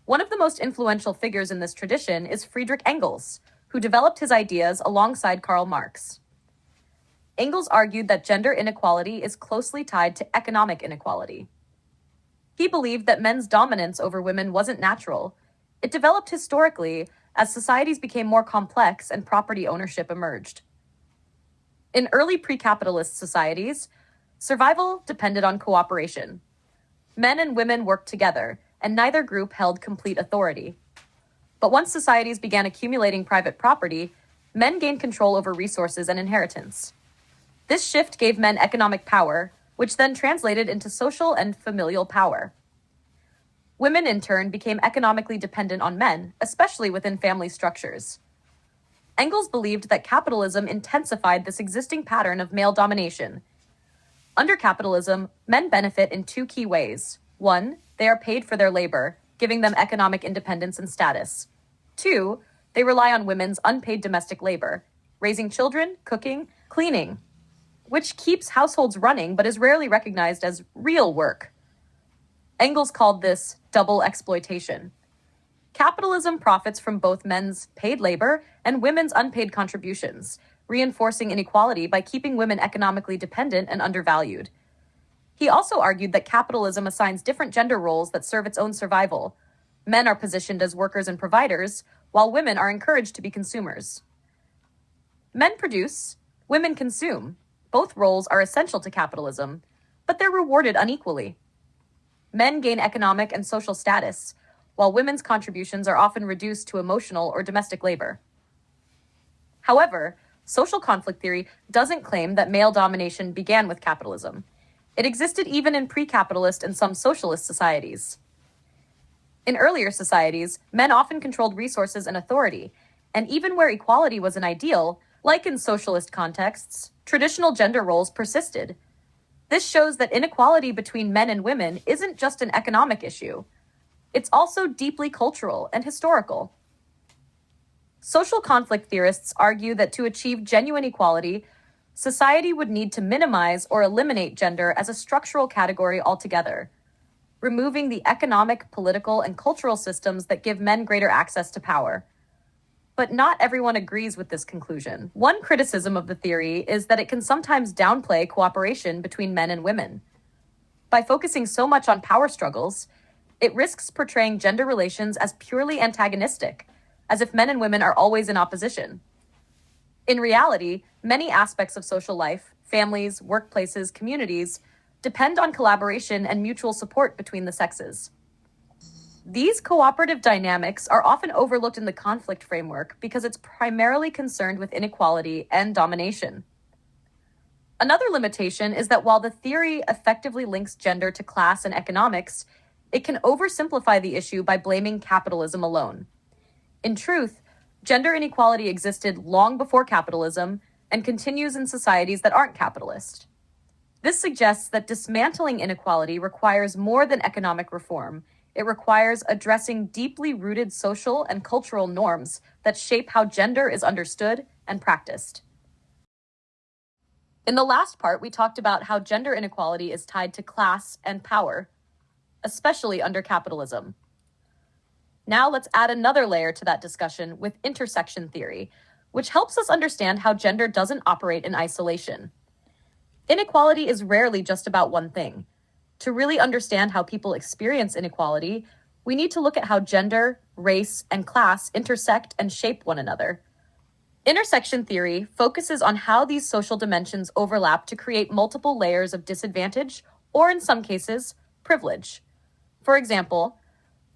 One of the most influential figures in this tradition is Friedrich Engels, who developed his ideas alongside Karl Marx. Engels argued that gender inequality is closely tied to economic inequality. He believed that men's dominance over women wasn't natural. It developed historically as societies became more complex and property ownership emerged. In early pre-capitalist societies, survival depended on cooperation. Men and women worked together, and neither group held complete authority. But once societies began accumulating private property, men gained control over resources and inheritance. This shift gave men economic power, which then translated into social and familial power. Women, in turn, became economically dependent on men, especially within family structures. Engels believed that capitalism intensified this existing pattern of male domination. Under capitalism, men benefit in two key ways. 1, they are paid for their labor, giving them economic independence and status. 2, they rely on women's unpaid domestic labor, raising children, cooking, cleaning, which keeps households running but is rarely recognized as real work. Engels called this double exploitation. Capitalism profits from both men's paid labor and women's unpaid contributions, reinforcing inequality by keeping women economically dependent and undervalued. He also argued that capitalism assigns different gender roles that serve its own survival. Men are positioned as workers and providers, while women are encouraged to be consumers. Men produce, women consume. Both roles are essential to capitalism, but they're rewarded unequally. Men gain economic and social status, while women's contributions are often reduced to emotional or domestic labor. However, social conflict theory doesn't claim that male domination began with capitalism. It existed even in pre-capitalist and some socialist societies. In earlier societies, men often controlled resources and authority, and even where equality was an ideal, like in socialist contexts, traditional gender roles persisted. This shows that inequality between men and women isn't just an economic issue. It's also deeply cultural and historical. Social conflict theorists argue that to achieve genuine equality, society would need to minimize or eliminate gender as a structural category altogether, removing the economic, political, and cultural systems that give men greater access to power. But not everyone agrees with this conclusion. One criticism of the theory is that it can sometimes downplay cooperation between men and women. By focusing so much on power struggles, it risks portraying gender relations as purely antagonistic, as if men and women are always in opposition. In reality, many aspects of social life, families, workplaces, communities, depend on collaboration and mutual support between the sexes. These cooperative dynamics are often overlooked in the conflict framework because it's primarily concerned with inequality and domination. Another limitation is that while the theory effectively links gender to class and economics, it can oversimplify the issue by blaming capitalism alone. In truth, gender inequality existed long before capitalism, and continues in societies that aren't capitalist. This suggests that dismantling inequality requires more than economic reform. It requires addressing deeply rooted social and cultural norms that shape how gender is understood and practiced. In the last part, we talked about how gender inequality is tied to class and power, especially under capitalism. Now let's add another layer to that discussion with intersection theory, which helps us understand how gender doesn't operate in isolation. Inequality is rarely just about one thing. To really understand how people experience inequality, we need to look at how gender, race, and class intersect and shape one another. Intersection theory focuses on how these social dimensions overlap to create multiple layers of disadvantage, or in some cases, privilege. For example,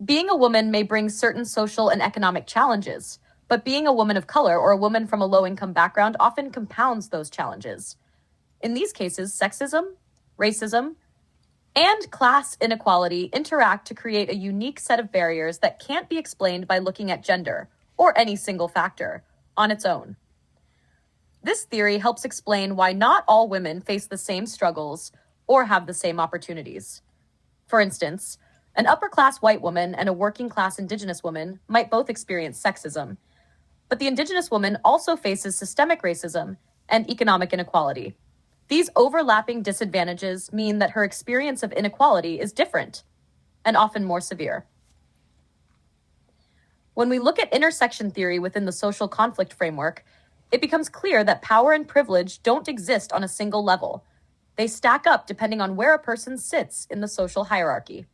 being a woman may bring certain social and economic challenges, but being a woman of color or a woman from a low-income background often compounds those challenges. In these cases, sexism, racism, and class inequality interact to create a unique set of barriers that can't be explained by looking at gender, or any single factor, on its own. This theory helps explain why not all women face the same struggles or have the same opportunities. For instance, an upper-class white woman and a working-class Indigenous woman might both experience sexism, but the Indigenous woman also faces systemic racism and economic inequality. These overlapping disadvantages mean that her experience of inequality is different and often more severe. When we look at intersection theory within the social conflict framework, it becomes clear that power and privilege don't exist on a single level. They stack up depending on where a person sits in the social hierarchy.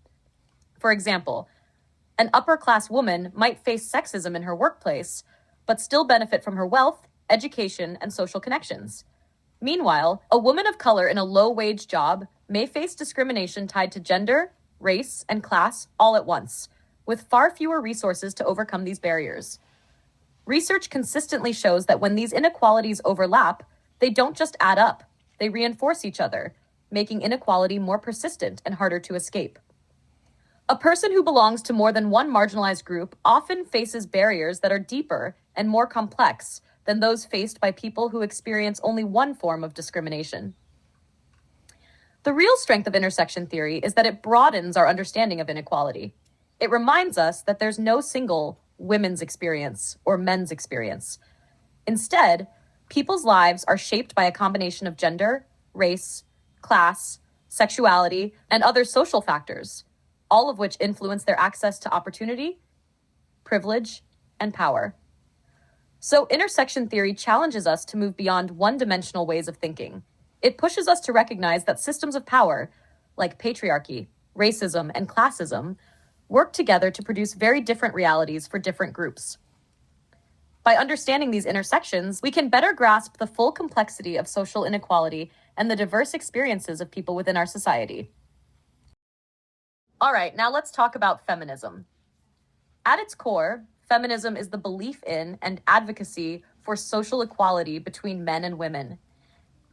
For example, an upper-class woman might face sexism in her workplace, but still benefit from her wealth, education, and social connections. Meanwhile, a woman of color in a low-wage job may face discrimination tied to gender, race, and class all at once, with far fewer resources to overcome these barriers. Research consistently shows that when these inequalities overlap, they don't just add up, they reinforce each other, making inequality more persistent and harder to escape. A person who belongs to more than one marginalized group often faces barriers that are deeper and more complex than those faced by people who experience only one form of discrimination. The real strength of intersection theory is that it broadens our understanding of inequality. It reminds us that there's no single women's experience or men's experience. Instead, people's lives are shaped by a combination of gender, race, class, sexuality, and other social factors, all of which influence their access to opportunity, privilege, and power. So intersection theory challenges us to move beyond one-dimensional ways of thinking. It pushes us to recognize that systems of power, like patriarchy, racism, and classism, work together to produce very different realities for different groups. By understanding these intersections, we can better grasp the full complexity of social inequality and the diverse experiences of people within our society. All right, now let's talk about feminism. At its core, feminism is the belief in and advocacy for social equality between men and women.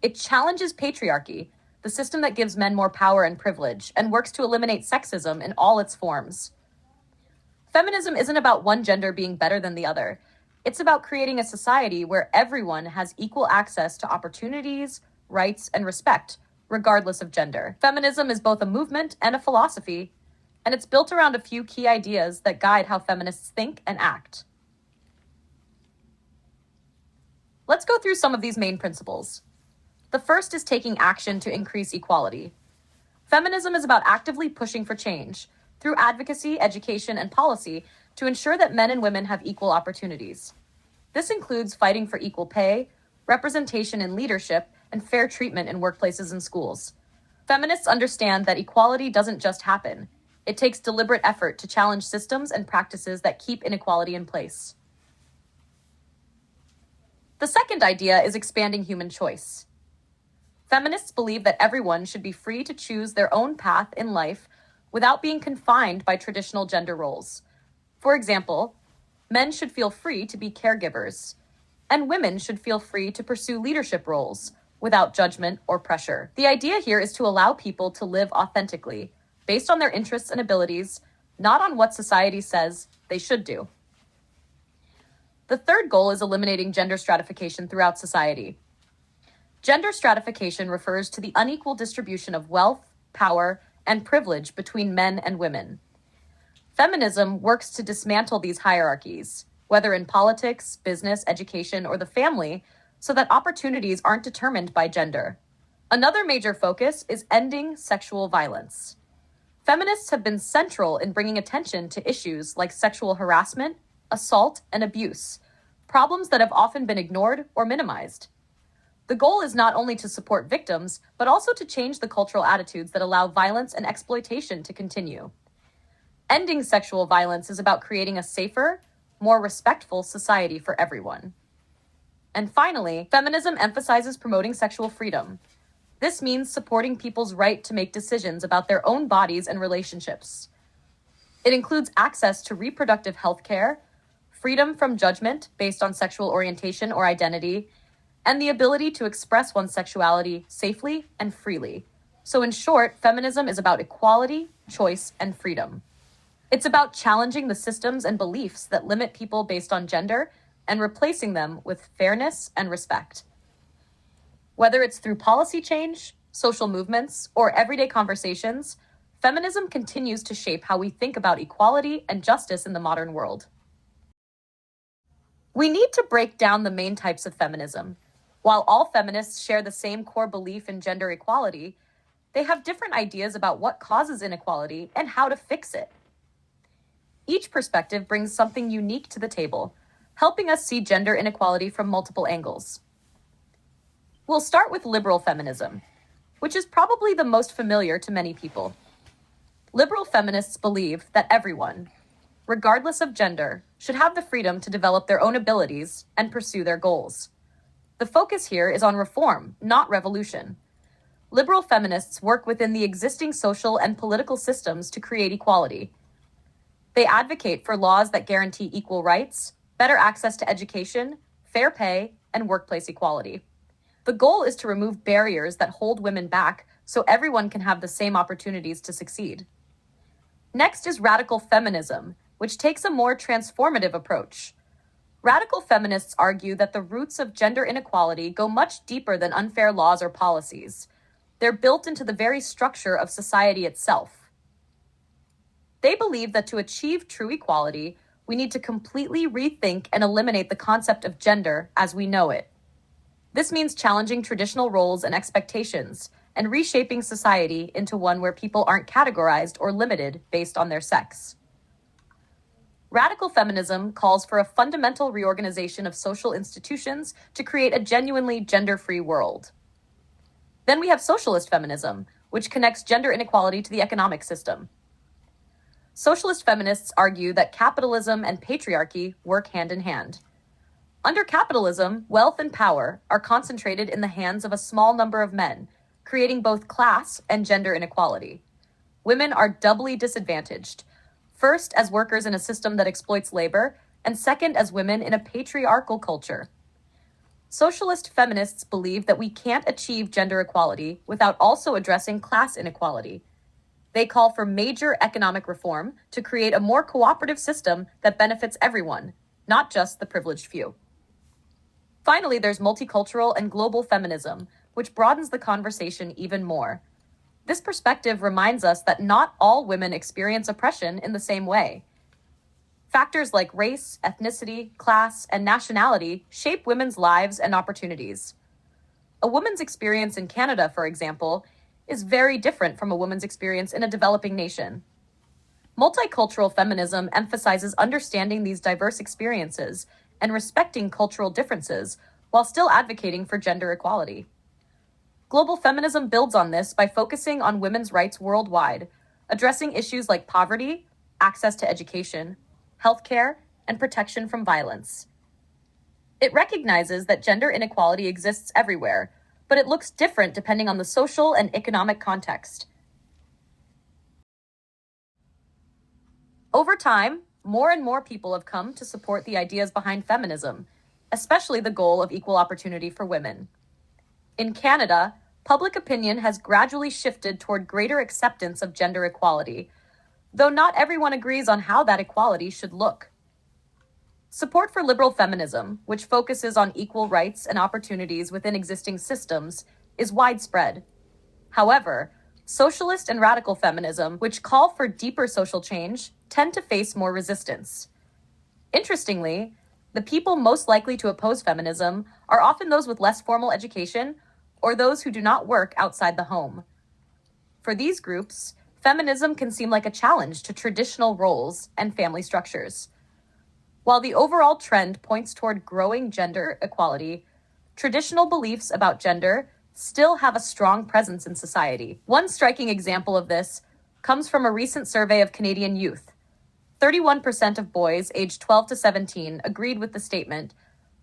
It challenges patriarchy, the system that gives men more power and privilege, and works to eliminate sexism in all its forms. Feminism isn't about one gender being better than the other. It's about creating a society where everyone has equal access to opportunities, rights, and respect, regardless of gender. Feminism is both a movement and a philosophy, and it's built around a few key ideas that guide how feminists think and act. Let's go through some of these main principles. The first is taking action to increase equality. Feminism is about actively pushing for change through advocacy, education, and policy to ensure that men and women have equal opportunities. This includes fighting for equal pay, representation in leadership, and fair treatment in workplaces and schools. Feminists understand that equality doesn't just happen. It takes deliberate effort to challenge systems and practices that keep inequality in place. The second idea is expanding human choice. Feminists believe that everyone should be free to choose their own path in life without being confined by traditional gender roles. For example, men should feel free to be caregivers, and women should feel free to pursue leadership roles without judgment or pressure. The idea here is to allow people to live authentically, based on their interests and abilities, not on what society says they should do. The third goal is eliminating gender stratification throughout society. Gender stratification refers to the unequal distribution of wealth, power, and privilege between men and women. Feminism works to dismantle these hierarchies, whether in politics, business, education, or the family, so that opportunities aren't determined by gender. Another major focus is ending sexual violence. Feminists have been central in bringing attention to issues like sexual harassment, assault, and abuse, problems that have often been ignored or minimized. The goal is not only to support victims, but also to change the cultural attitudes that allow violence and exploitation to continue. Ending sexual violence is about creating a safer, more respectful society for everyone. And finally, feminism emphasizes promoting sexual freedom. This means supporting people's right to make decisions about their own bodies and relationships. It includes access to reproductive health care, freedom from judgment based on sexual orientation or identity, and the ability to express one's sexuality safely and freely. So in short, feminism is about equality, choice, and freedom. It's about challenging the systems and beliefs that limit people based on gender and replacing them with fairness and respect. Whether it's through policy change, social movements, or everyday conversations, feminism continues to shape how we think about equality and justice in the modern world. We need to break down the main types of feminism. While all feminists share the same core belief in gender equality, they have different ideas about what causes inequality and how to fix it. Each perspective brings something unique to the table, helping us see gender inequality from multiple angles. We'll start with liberal feminism, which is probably the most familiar to many people. Liberal feminists believe that everyone, regardless of gender, should have the freedom to develop their own abilities and pursue their goals. The focus here is on reform, not revolution. Liberal feminists work within the existing social and political systems to create equality. They advocate for laws that guarantee equal rights, better access to education, fair pay, and workplace equality. The goal is to remove barriers that hold women back so everyone can have the same opportunities to succeed. Next is radical feminism, which takes a more transformative approach. Radical feminists argue that the roots of gender inequality go much deeper than unfair laws or policies. They're built into the very structure of society itself. They believe that to achieve true equality, we need to completely rethink and eliminate the concept of gender as we know it. This means challenging traditional roles and expectations and reshaping society into one where people aren't categorized or limited based on their sex. Radical feminism calls for a fundamental reorganization of social institutions to create a genuinely gender-free world. Then we have socialist feminism, which connects gender inequality to the economic system. Socialist feminists argue that capitalism and patriarchy work hand in hand. Under capitalism, wealth and power are concentrated in the hands of a small number of men, creating both class and gender inequality. Women are doubly disadvantaged. First, as workers in a system that exploits labor, and second, as women in a patriarchal culture. Socialist feminists believe that we can't achieve gender equality without also addressing class inequality. They call for major economic reform to create a more cooperative system that benefits everyone, not just the privileged few. Finally, there's multicultural and global feminism, which broadens the conversation even more. This perspective reminds us that not all women experience oppression in the same way. Factors like race, ethnicity, class, and nationality shape women's lives and opportunities. A woman's experience in Canada, for example, is very different from a woman's experience in a developing nation. Multicultural feminism emphasizes understanding these diverse experiences and respecting cultural differences while still advocating for gender equality. Global feminism builds on this by focusing on women's rights worldwide, addressing issues like poverty, access to education, healthcare, and protection from violence. It recognizes that gender inequality exists everywhere, but it looks different depending on the social and economic context. Over time, more and more people have come to support the ideas behind feminism, especially the goal of equal opportunity for women. In Canada, public opinion has gradually shifted toward greater acceptance of gender equality, though not everyone agrees on how that equality should look. Support for liberal feminism, which focuses on equal rights and opportunities within existing systems, is widespread. However, socialist and radical feminism, which call for deeper social change, tend to face more resistance. Interestingly, the people most likely to oppose feminism are often those with less formal education or those who do not work outside the home. For these groups, feminism can seem like a challenge to traditional roles and family structures. While the overall trend points toward growing gender equality, traditional beliefs about gender still have a strong presence in society. One striking example of this comes from a recent survey of Canadian youth. 31% of boys aged 12 to 17 agreed with the statement,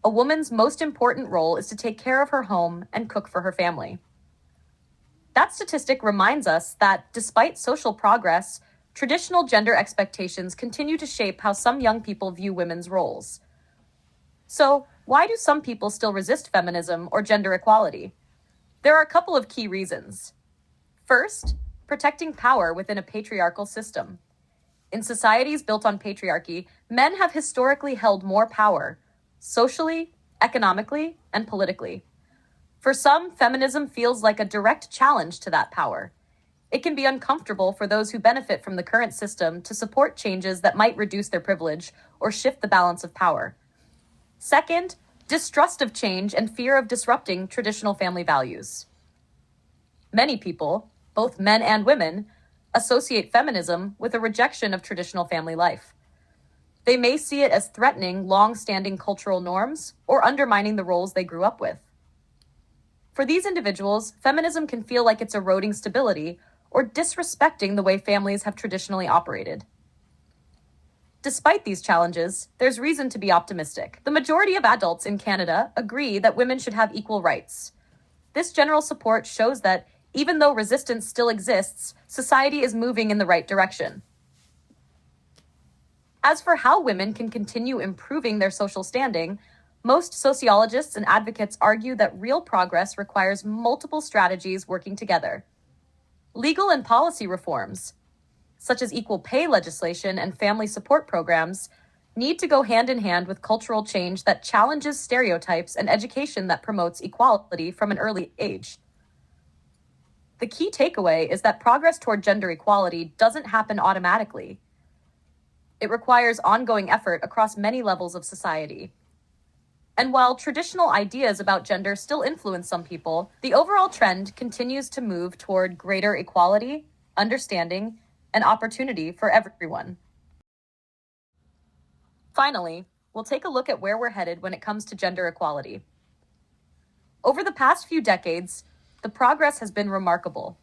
"A woman's most important role is to take care of her home and cook for her family." That statistic reminds us that despite social progress, traditional gender expectations continue to shape how some young people view women's roles. So, why do some people still resist feminism or gender equality? There are a couple of key reasons. First, protecting power within a patriarchal system. In societies built on patriarchy, men have historically held more power, socially, economically, and politically. For some, feminism feels like a direct challenge to that power. It can be uncomfortable for those who benefit from the current system to support changes that might reduce their privilege or shift the balance of power. Second, distrust of change and fear of disrupting traditional family values. Many people, both men and women, associate feminism with a rejection of traditional family life. They may see it as threatening long-standing cultural norms or undermining the roles they grew up with. For these individuals, feminism can feel like it's eroding stability or disrespecting the way families have traditionally operated. Despite these challenges, there's reason to be optimistic. The majority of adults in Canada agree that women should have equal rights. This general support shows that even though resistance still exists, society is moving in the right direction. As for how women can continue improving their social standing, most sociologists and advocates argue that real progress requires multiple strategies working together. Legal and policy reforms, such as equal pay legislation and family support programs, need to go hand in hand with cultural change that challenges stereotypes and education that promotes equality from an early age. The key takeaway is that progress toward gender equality doesn't happen automatically. It requires ongoing effort across many levels of society. And while traditional ideas about gender still influence some people, the overall trend continues to move toward greater equality, understanding, and opportunity for everyone. Finally, we'll take a look at where we're headed when it comes to gender equality. Over the past few decades, the progress has been remarkable.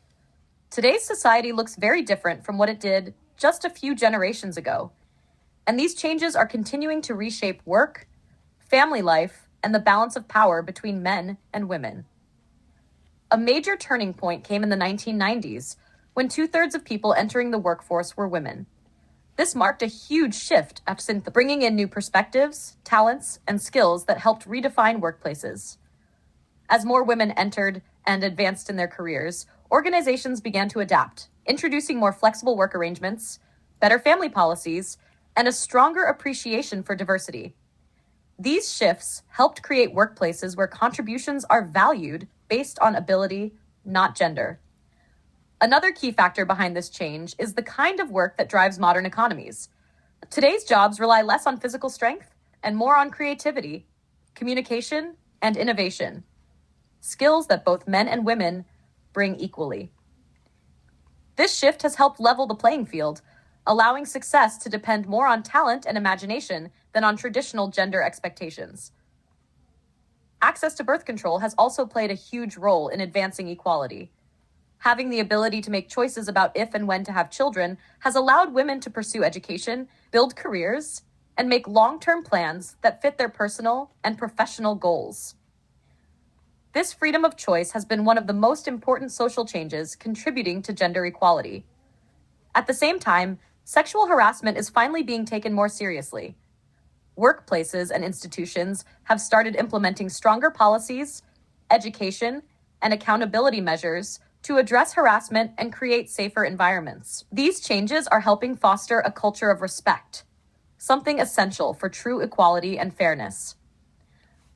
Today's society looks very different from what it did just a few generations ago, and these changes are continuing to reshape work, family life, and the balance of power between men and women. A major turning point came in the 1990s, when 2/3 of people entering the workforce were women. This marked a huge shift after bringing in new perspectives, talents, and skills that helped redefine workplaces. As more women entered and advanced in their careers, organizations began to adapt, introducing more flexible work arrangements, better family policies, and a stronger appreciation for diversity. These shifts helped create workplaces where contributions are valued based on ability, not gender. Another key factor behind this change is the kind of work that drives modern economies. Today's jobs rely less on physical strength and more on creativity, communication, and innovation, skills that both men and women bring equally. This shift has helped level the playing field, allowing success to depend more on talent and imagination than on traditional gender expectations. Access to birth control has also played a huge role in advancing equality. Having the ability to make choices about if and when to have children has allowed women to pursue education, build careers, and make long-term plans that fit their personal and professional goals. This freedom of choice has been one of the most important social changes contributing to gender equality. At the same time, sexual harassment is finally being taken more seriously. Workplaces and institutions have started implementing stronger policies, education, and accountability measures to address harassment and create safer environments. These changes are helping foster a culture of respect, something essential for true equality and fairness.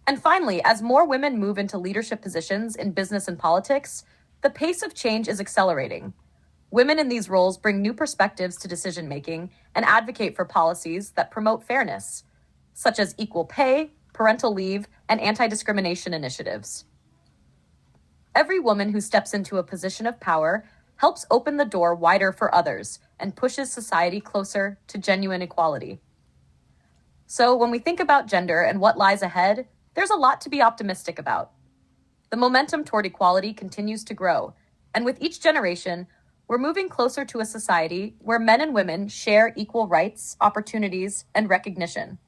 And finally, as more women move into leadership positions in business and politics, the pace of change is accelerating. Women in these roles bring new perspectives to decision making and advocate for policies that promote fairness, such as equal pay, parental leave, and anti-discrimination initiatives. Every woman who steps into a position of power helps open the door wider for others and pushes society closer to genuine equality. So when we think about gender and what lies ahead, there's a lot to be optimistic about. The momentum toward equality continues to grow, and with each generation, we're moving closer to a society where men and women share equal rights, opportunities, and recognition.